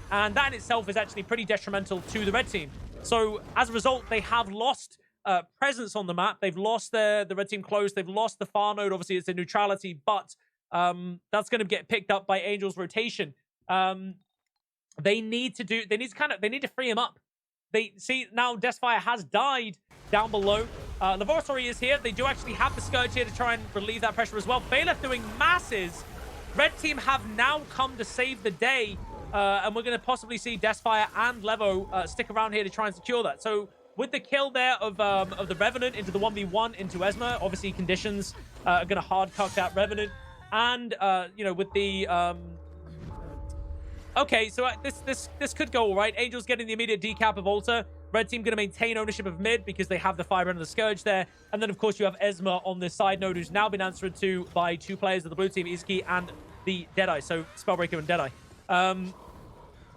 and that in itself is actually pretty detrimental to the red team. So as a result, they have lost presence on the map. They've lost the red team close. They've lost the far node. Obviously, it's a neutrality, but that's going to get picked up by Angel's rotation. They need to free him up. They see now Deathfire has died down below. Laboratory is here. They do actually have the Scourge here to try and relieve that pressure as well. Faileth doing masses. Red team have now come to save the day, and we're going to possibly see Deathfire and Levo stick around here to try and secure that. So with the kill there of the Revenant into the 1v1 into Esma, obviously conditions are going to hard cuck that Revenant. And, you know, with the... Okay, so this could go all right. Angel's getting the immediate decap of Altar. Red team going to maintain ownership of mid because they have the Firebrand and the Scourge there. And then, of course, you have Esma on this side node who's now been answered to by 2 players of the blue team, Izuki and the Deadeye. So, Spellbreaker and Deadeye.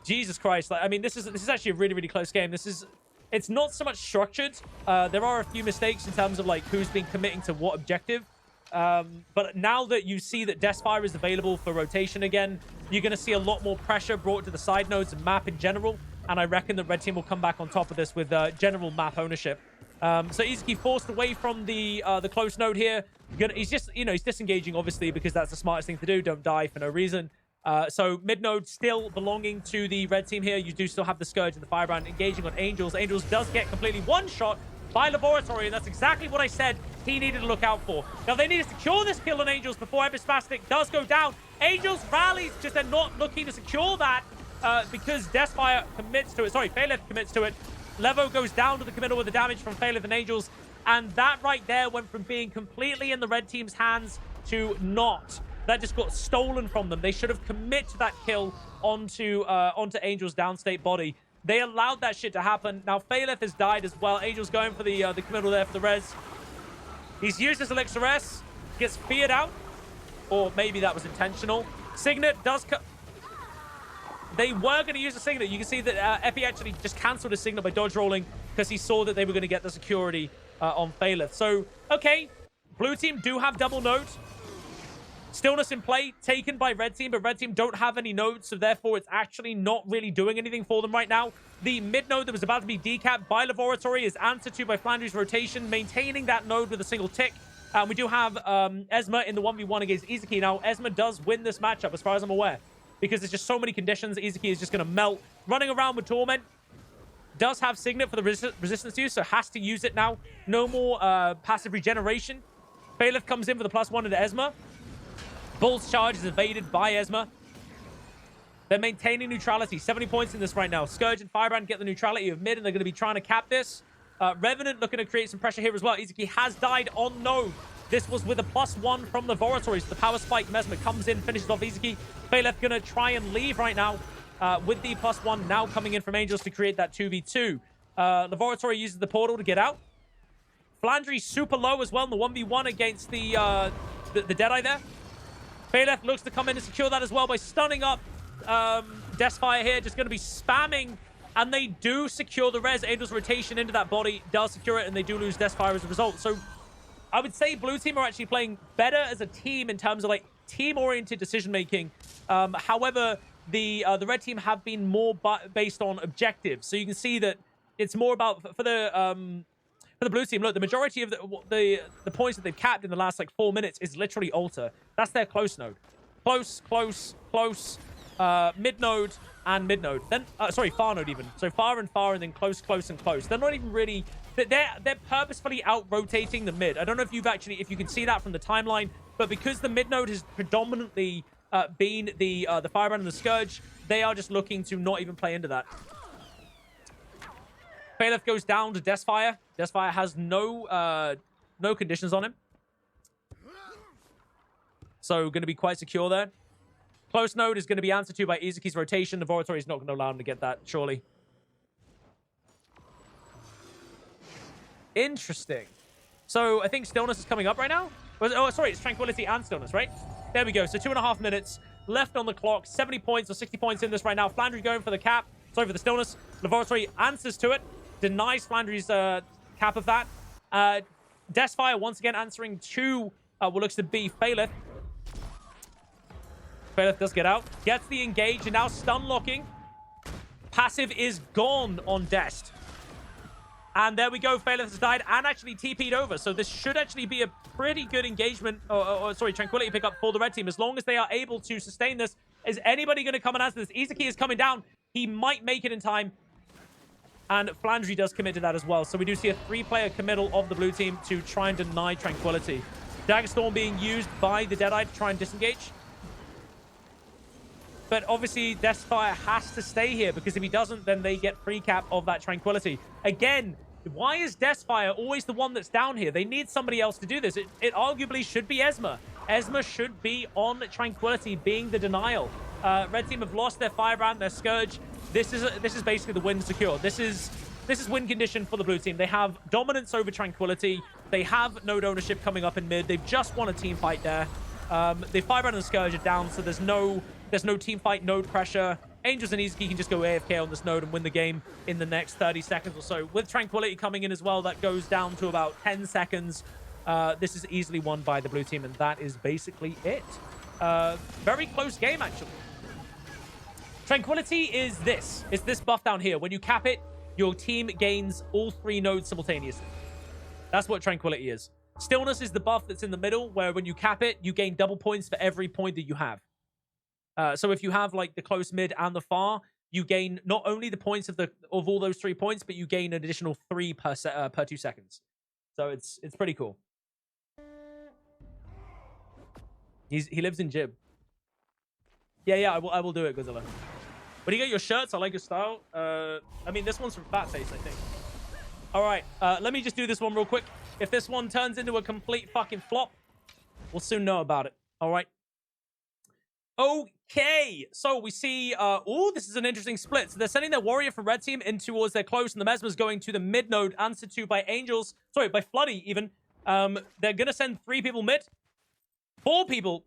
Jesus Christ. Like, I mean, this is actually a really, really close game. It's not so much structured. There are a few mistakes in terms of, like, who's been committing to what objective. But now that you see that Deathfire is available for rotation again, you're going to see a lot more pressure brought to the side nodes and map in general. And I reckon that red team will come back on top of this with general map ownership. So Izuki forced away from the close node here. He's just, he's disengaging, obviously, because that's the smartest thing to do. Don't die for no reason. So mid node still belonging to the red team here. You do still have the Scourge and the Firebrand engaging on Angels. Angels does get completely one-shot by Laboratory, and that's exactly what I said he needed to look out for. Now, they need to secure this kill on Angels before Epispastic does go down. Angels rallies, just they're not looking to secure that because Deathfire commits to it. Sorry, Phaleth commits to it. Levo goes down to the committal with the damage from Phaleth and Angels, and that right there went from being completely in the red team's hands to not. That just got stolen from them. They should have committed that kill onto Angel's downstate body. They allowed that shit to happen. Now, Phaleth has died as well. Angel's going for the committal there for the res. He's used his Elixir S. Gets feared out. Or maybe that was intentional. Signet does... They were going to use the Signet. You can see that Epi actually just cancelled his Signet by dodge rolling because he saw that they were going to get the security on Phaleth. So, okay. Blue team do have double nodes. Stillness in play, taken by red team, but red team don't have any nodes, so therefore it's actually not really doing anything for them right now. The mid node that was about to be decapped by Laboratory is answered to by Flandre's rotation, maintaining that node with a single tick. We do have Esma in the 1v1 against Izuki. Now, Esma does win this matchup, as far as I'm aware, because there's just so many conditions. Izuki is just going to melt. Running around with Torment. Does have Signet for the resistance use, so has to use it now. No more passive regeneration. Phaleth comes in for the +1 into Esma. Bull's charge is evaded by Esma. They're maintaining neutrality. 70 points in this right now. Scourge and Firebrand get the neutrality of mid, and they're going to be trying to cap this. Revenant looking to create some pressure here as well. Izuki has died on node. This was with a +1 from Laboratory. So the power spike Mesmer comes in, finishes off Izuki. Phaleth going to try and leave right now with the +1 now coming in from Angels to create that 2v2. Laboratory uses the portal to get out. Flandre super low as well in the 1v1 against the Deadeye there. Phaleth looks to come in and secure that as well by stunning up Deathfire here. Just going to be spamming, and they do secure the res. Angel's rotation into that body does secure it, and they do lose Deathfire as a result. So I would say blue team are actually playing better as a team in terms of like team-oriented decision-making. However, the red team have been more based on objectives. So you can see that it's more about for the blue team. Look, the majority of the points that they've capped in the last like 4 minutes is literally altar. That's their close node. Close, close, close, mid node and mid node. Then sorry, far node even. So far, and then close, close, and close. They're not even really. They're purposefully out rotating the mid. I don't know if if you can see that from the timeline, but because the mid node has predominantly been the Firebrand and the Scourge, they are just looking to not even play into that. Phaleth goes down to Deathfire. Deathfire has no conditions on him. So going to be quite secure there. Close node is going to be answered to by Izuki's rotation. Laboratory is not going to allow him to get that, surely. Interesting. So I think Stillness is coming up right now. Oh, sorry, it's Tranquility and Stillness, right? There we go. So 2.5 minutes left on the clock. 70 points or 60 points in this right now. Flandre going for the cap. Sorry, for the Stillness. Laboratory answers to it. Denies Flandre's cap of that. Deathfire once again answering to what looks to be Phaleth. Phaleth does get out. Gets the engage and now stun locking. Passive is gone on Dest. And there we go. Phaleth has died and actually TP'd over. So this should actually be a pretty good engagement, sorry, Tranquility pickup for the red team. As long as they are able to sustain this. Is anybody going to come and answer this? Izuki is coming down. He might make it in time. And Flandre does commit to that as well. So we do see a 3-player committal of the blue team to try and deny Tranquility. Dagger Storm being used by the Deadeye to try and disengage. But obviously, Deathfire has to stay here because if he doesn't, then they get free cap of that Tranquility. Again, why is Deathfire always the one that's down here? They need somebody else to do this. It arguably should be Esma. Esma should be on Tranquility, being the denial. Red team have lost their Firebrand, their Scourge. This is basically the win secure. This is win condition for the blue team. They have dominance over Tranquility. They have node ownership coming up in mid. They've just won a team fight there. The Firebrand and the Scourge are down, so there's no team fight node pressure. Angels and Izuki can just go AFK on this node and win the game in the next 30 seconds or so. With Tranquility coming in as well, that goes down to about 10 seconds. This is easily won by the blue team, and that is basically it. Very close game, actually. Tranquility is this. It's this buff down here. When you cap it, your team gains all 3 nodes simultaneously. That's what Tranquility is. Stillness is the buff that's in the middle, where when you cap it, you gain double points for every point that you have. So if you have like the close, mid, and the far, you gain not only the points of all those 3 points, but you gain an additional 3 per 2 seconds. So it's pretty cool. He lives in Jib. Yeah, I will do it, Godzilla. But you get your shirts. I like your style. I mean, this one's from Fat Face, I think. All right, let me just do this one real quick. If this one turns into a complete fucking flop, we'll soon know about it. All right. Okay, so we see, oh, this is an interesting split. So they're sending their warrior from red team in towards their close, and the Mesmer's going to the mid node, answered to by Angels. Sorry, by Floody, even. They're going to send 3 people mid. 4 people.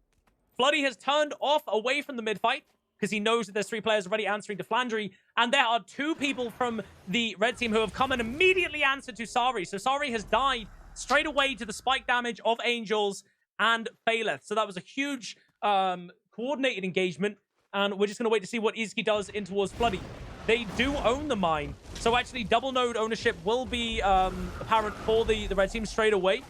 Floody has turned off away from the mid fight because he knows that there's 3 players already answering to Flandry, and there are 2 people from the red team who have come and immediately answered to Sari. So Sari has died straight away to the spike damage of Angels and Phaleth. So that was a huge coordinated engagement, and we're just going to wait to see what Izuki does in towards Floody. They do own the mine, so actually double node ownership will be apparent for the red team straight away,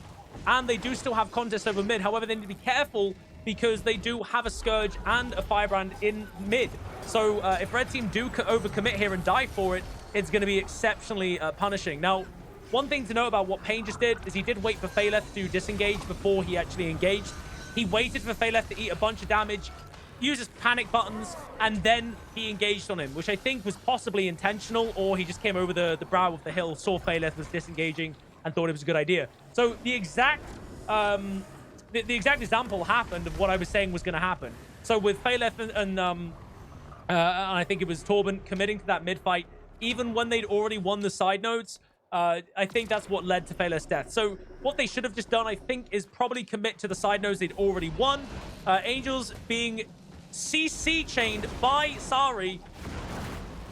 and they do still have contest over mid. However, they need to be careful because they do have a Scourge and a Firebrand in mid. So if red team do overcommit here and die for it, it's going to be exceptionally punishing. Now, one thing to know about what Pain just did is he did wait for Phaleth to disengage before he actually engaged. He waited for Phaleth to eat a bunch of damage, uses panic buttons, and then he engaged on him, which I think was possibly intentional, or he just came over the brow of the hill, saw Phaleth was disengaging, and thought it was a good idea. So the exact example happened of what I was saying was going to happen. So with Phaleth and I think it was Torben committing to that mid fight, even when they'd already won the side nodes, I think that's what led to Phaleth's death. So what they should have just done, I think, is probably commit to the side nodes they'd already won. Angels being CC chained by Sari,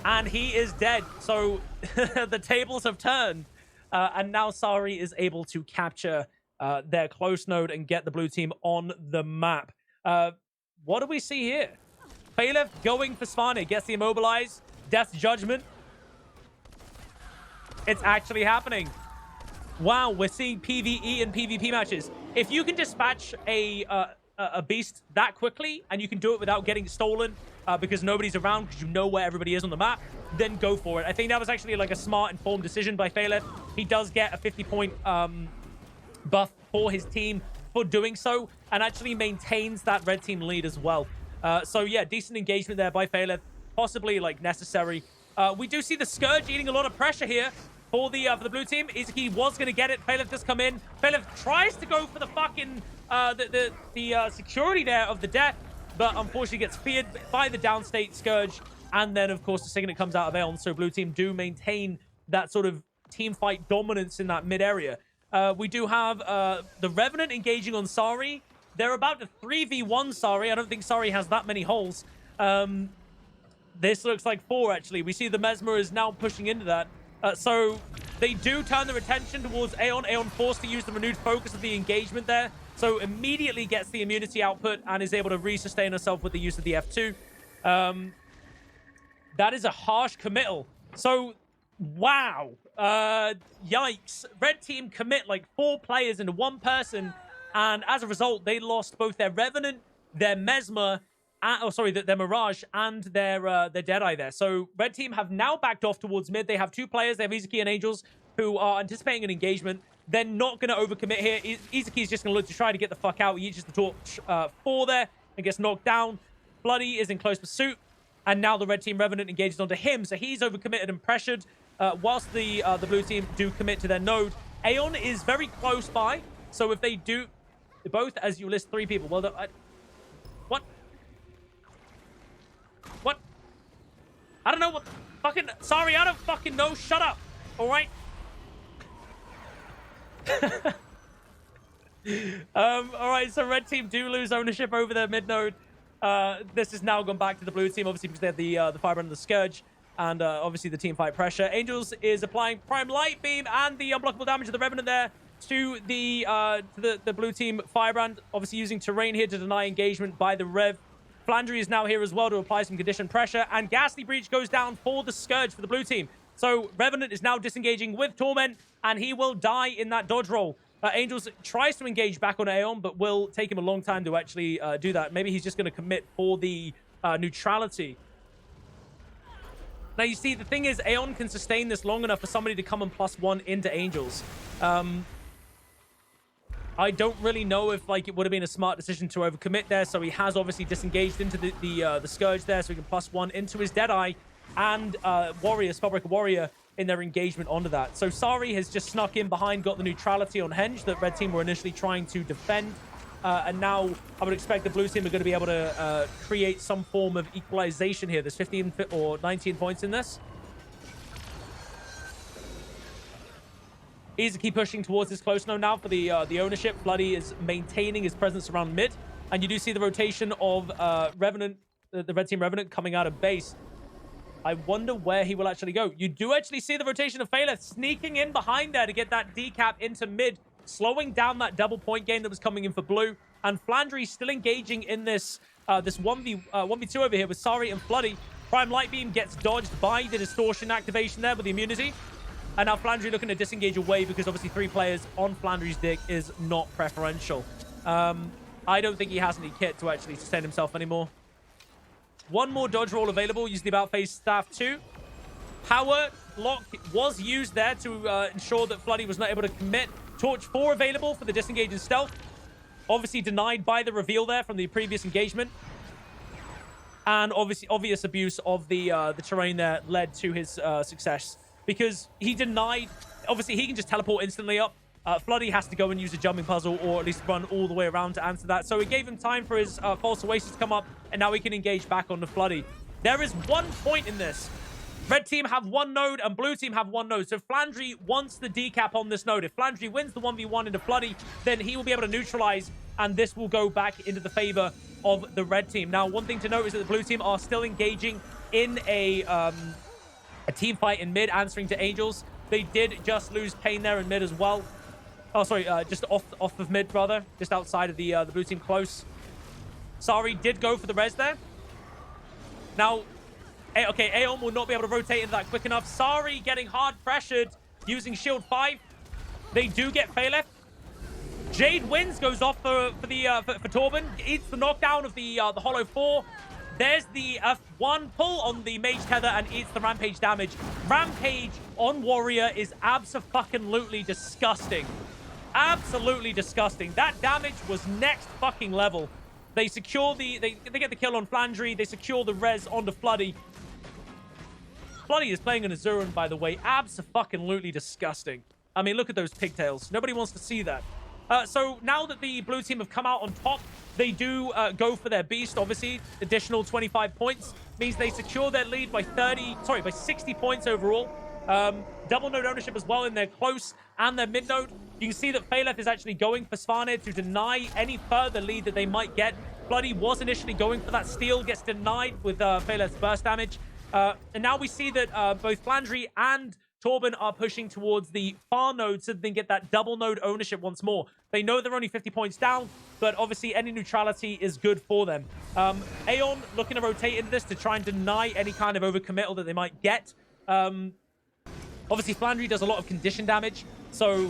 and he is dead. So the tables have turned, and now Sari is able to capture their close node and get the blue team on the map. What do we see here? Phaleth going for Svane, gets the immobilize, Death's Judgment. It's actually happening. Wow, we're seeing PvE and PvP matches. If you can dispatch a beast that quickly, and you can do it without getting stolen because nobody's around, because you know where everybody is on the map, then go for it. I think that was actually like a smart, informed decision by Phaleth. He does get a 50-point buff for his team for doing so, and actually maintains that red team lead as well. So yeah, decent engagement there by Phaleth, possibly like necessary. We do see the Scourge eating a lot of pressure here for the blue team. Izuki was going to get it. Phaleth does come in. Phaleth tries to go for the fucking the security there of the death, but unfortunately gets feared by the downstate Scourge. And then, of course, the Signet comes out of Aeon. So blue team do maintain that sort of team fight dominance in that mid area. We do have the Revenant engaging on Sari. They're about to 3v1 Sari. I don't think Sari has that many holes. This looks like 4, actually. We see the Mesmer is now pushing into that. So they do turn their attention towards Aeon. Aeon forced to use the renewed focus of the engagement there. So immediately gets the immunity output and is able to resustain herself with the use of the F2. That is a harsh committal. So, wow. Yikes. Red team commit like 4 players into 1 person. And as a result, they lost both their Revenant, their Mesmer, their Mirage, and their Deadeye there. So red team have now backed off towards mid. They have 2 players. They have Izuki and Angels, who are anticipating an engagement. They're not going to overcommit here. Izuki is just going to look to try to get the fuck out. He uses the torch 4 there and gets knocked down. Bloody is in close pursuit. And now the red team Revenant engages onto him. So he's overcommitted and pressured, whilst the blue team do commit to their node. Aeon is very close by. So if they do... Both, as you list 3 people. Well, what? What? I don't know what fucking... Sorry, I don't fucking know. Shut up. All right? All right, so red team do lose ownership over their mid node. This has now gone back to the blue team, obviously, because they have the Firebrand and the Scourge. And obviously the team fight pressure. Angels is applying Prime Light Beam and the unblockable damage of the Revenant there to the blue team Firebrand, obviously using terrain here to deny engagement by the Rev. Flandry is now here as well to apply some conditioned pressure, and Ghastly Breach goes down for the Scourge for the blue team. So Revenant is now disengaging with Torment, and he will die in that dodge roll. Angels tries to engage back on Aeon, but will take him a long time to actually do that. Maybe he's just going to commit for the neutrality. Now, you see, the thing is, Aeon can sustain this long enough for somebody to come and +1 into Angels. I don't really know if, like, it would have been a smart decision to overcommit there, so he has obviously disengaged into the Scourge there, so he can +1 into his Deadeye, and Warrior, Spellbreaker Warrior, in their engagement onto that. So Sari has just snuck in behind, got the neutrality on Henge that Red Team were initially trying to defend. And now I would expect the Blue Team are going to be able to create some form of equalization here. There's 15 or 19 points in this. Easy keep pushing towards this close node now for the ownership. Bloody is maintaining his presence around mid. And you do see the rotation of Revenant, the Red Team Revenant coming out of base. I wonder where he will actually go. You do actually see the rotation of Phaleth sneaking in behind there to get that decap into mid, slowing down that double point game that was coming in for blue. And Flandry still engaging in this 1v2 over here with Sari and Floody. Prime Light Beam gets dodged by the distortion activation there with the immunity. And now Flandry looking to disengage away because obviously 3 players on Flandry's dick is not preferential. I don't think he has any kit to actually sustain himself anymore. One more dodge roll available. Use the About Face Staff 2. Power Lock was used there to ensure that Floody was not able to commit. Torch 4 available for the disengage and stealth. Obviously denied by the reveal there from the previous engagement. And obviously obvious abuse of the terrain there led to his success. Because he denied... Obviously, he can just teleport instantly up. Floody has to go and use a jumping puzzle or at least run all the way around to answer that. So it gave him time for his False Oasis to come up, and now he can engage back on the Floody. There is 1 point in this. Red Team have 1 node and Blue Team have 1 node. So Flandry wants the decap on this node. If Flandry wins the 1v1 into Floody, then he will be able to neutralize, and this will go back into the favor of the Red Team. Now, one thing to note is that the Blue Team are still engaging in a team fight in mid, answering to Angels. They did just lose Pain there in mid as well. Oh, sorry, just off of mid, rather. Just outside of the Blue Team close. Sari did go for the res there. Now, okay, Aeon will not be able to rotate into that quick enough. Sari getting hard pressured using Shield 5. They do get Phaleth. Jade Winds goes off for Torben. Eats the knockdown of the Hollow 4. There's the F1 pull on the Mage Tether and eats the Rampage damage. Rampage on Warrior is abso-fucking-lutely disgusting. Absolutely disgusting. That damage was next fucking level. They secure they get the kill on Flandry. They secure the res onto Floody. Floody is playing an Azuran, by the way. Abso-fucking-lutely disgusting. I mean, look at those pigtails. Nobody wants to see that. So now that the Blue Team have come out on top, they do go for their Beast, obviously. Additional 25 points means they secure their lead by 60 points overall. Double node ownership as well in their close and their mid node. You can see that Phaleth is actually going for Svanir to deny any further lead that they might get. Bloody was initially going for that steal, gets denied with Phaleth's burst damage. And now we see that both Flandry and Torben are pushing towards the far node so they can get that double node ownership once more. They know they're only 50 points down, but obviously any neutrality is good for them. Aeon looking to rotate into this to try and deny any kind of overcommittal that they might get. Obviously, Flandry does a lot of condition damage, so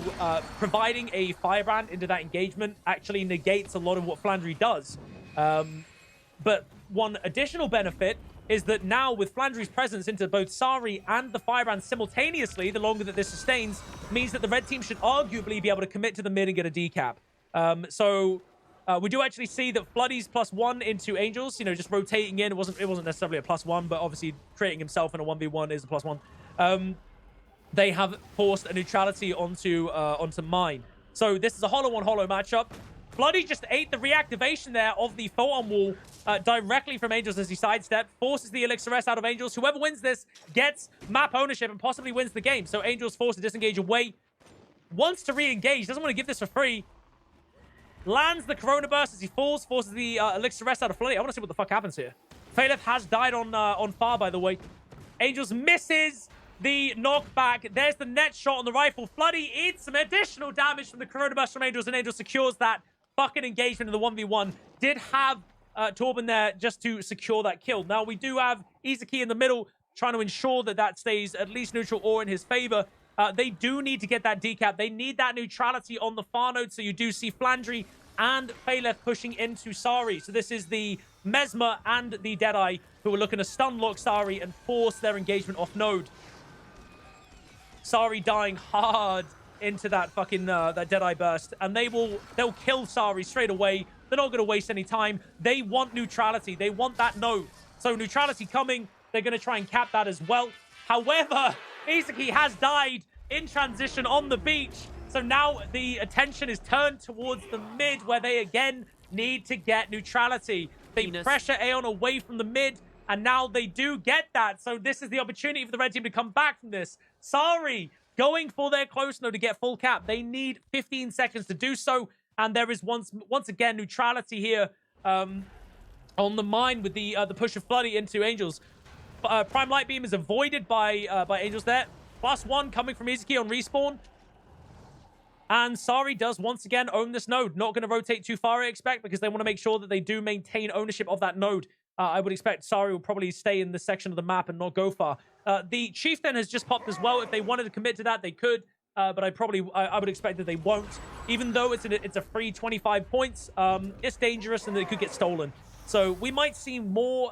providing a Firebrand into that engagement actually negates a lot of what Flandry does. But one additional benefit is that now with Flandry's presence into both Sari and the Firebrand simultaneously, the longer that this sustains, means that the Red Team should arguably be able to commit to the mid and get a decap. We do actually see that Floody's +1 into Angels, you know, just rotating in. It wasn't necessarily a +1, but obviously creating himself in a 1v1 is a +1. They have forced a neutrality onto mine. So this is a hollow-on-hollow matchup. Floody just ate the reactivation there of the photon wall directly from Angels as he sidestepped, forces the Elixir S out of Angels. Whoever wins this gets map ownership and possibly wins the game. So Angels forced to disengage away, wants to re-engage, doesn't want to give this for free. Lands the Corona Burst as he falls, forces the Elixir S out of Floody. I want to see what the fuck happens here. Phaleth has died on fire, by the way. Angels misses the knockback. There's the net shot on the rifle. Floody eats some additional damage from the Corona Burst from Angels, and Angels secures that fucking engagement in the 1v1. Did have Torben there just to secure that kill. Now, we do have Izaki in the middle. trying to ensure that that stays at least neutral or in his favor. They do need to get that decap. They need that neutrality on the far node. So you do see Flandry and Phaleth pushing into Sari. So this is the Mesmer and the Deadeye who are looking to stun lock Sari and force their engagement off node. Sari dying hard into that fucking that Deadeye burst, and they'll kill Sari straight away. They're not going to waste any time. They want neutrality. They want that node. So neutrality coming. They're going to try and cap that as well. However, Isaki has died in transition on the beach. So now the attention is turned towards the mid, where they again need to get neutrality. They pressure Aeon away from the mid, and now they do get that. So this is the opportunity for the red team to come back from this. Sari going for their close node to get full cap. They need 15 seconds to do so. And there is once again neutrality here on the mine with the push of Floody into Angels. Prime Light Beam is avoided by Angels there. +1 coming from Izuki on respawn. And Sari does once again own this node. Not going to rotate too far, I expect, because they want to make sure that they do maintain ownership of that node. I would expect Sari will probably stay in this section of the map and not go far. The Chieftain has just popped as well. If they wanted to commit to that, they could. But I would expect that they won't. Even though it's a free 25 points, it's dangerous and it could get stolen. So we might see more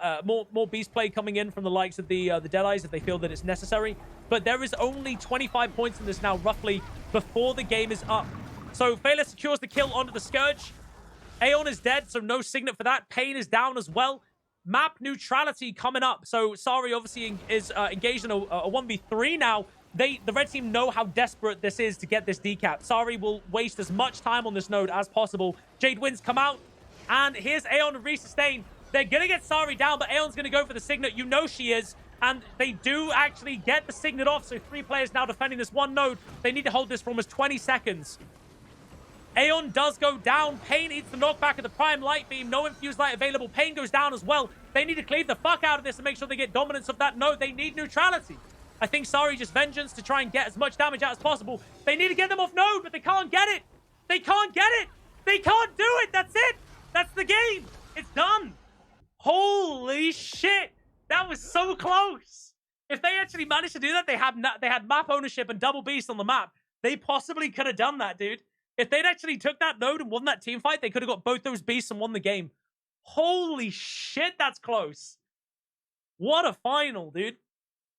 beast play coming in from the likes of the Deadeyes if they feel that it's necessary. But there is only 25 points in this now, roughly, before the game is up. So Phaleth secures the kill onto the Scourge. Aeon is dead, so no Signet for that. Pain is down as well. Map neutrality coming up. So Sari obviously is engaged in a 1v3 now. The red team know how desperate this is to get this decap. Sari will waste as much time on this node as possible. Jade Winds come out. And here's Aeon and resustain. They're going to get Sari down, but Aeon's going to go for the Signet. You know she is. And they do actually get the Signet off. So 3 players now defending this one node. They need to hold this for almost 20 seconds. Aeon does go down. Pain eats the knockback of the Prime Light Beam. No Infused Light available. Pain goes down as well. They need to cleave the fuck out of this and make sure they get dominance of that node. They need neutrality. I think Sari just Vengeance to try and get as much damage out as possible. They need to get them off node, but they can't get it. They can't get it. They can't do it. That's it. That's the game. It's done. Holy shit. That was so close. If they actually managed to do that, they had map ownership and double beast on the map. They possibly could have done that, dude. If they'd actually took that node and won that team fight, they could have got both those beasts and won the game. Holy shit, that's close. What a final, dude.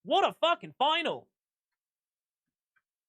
What a fucking final.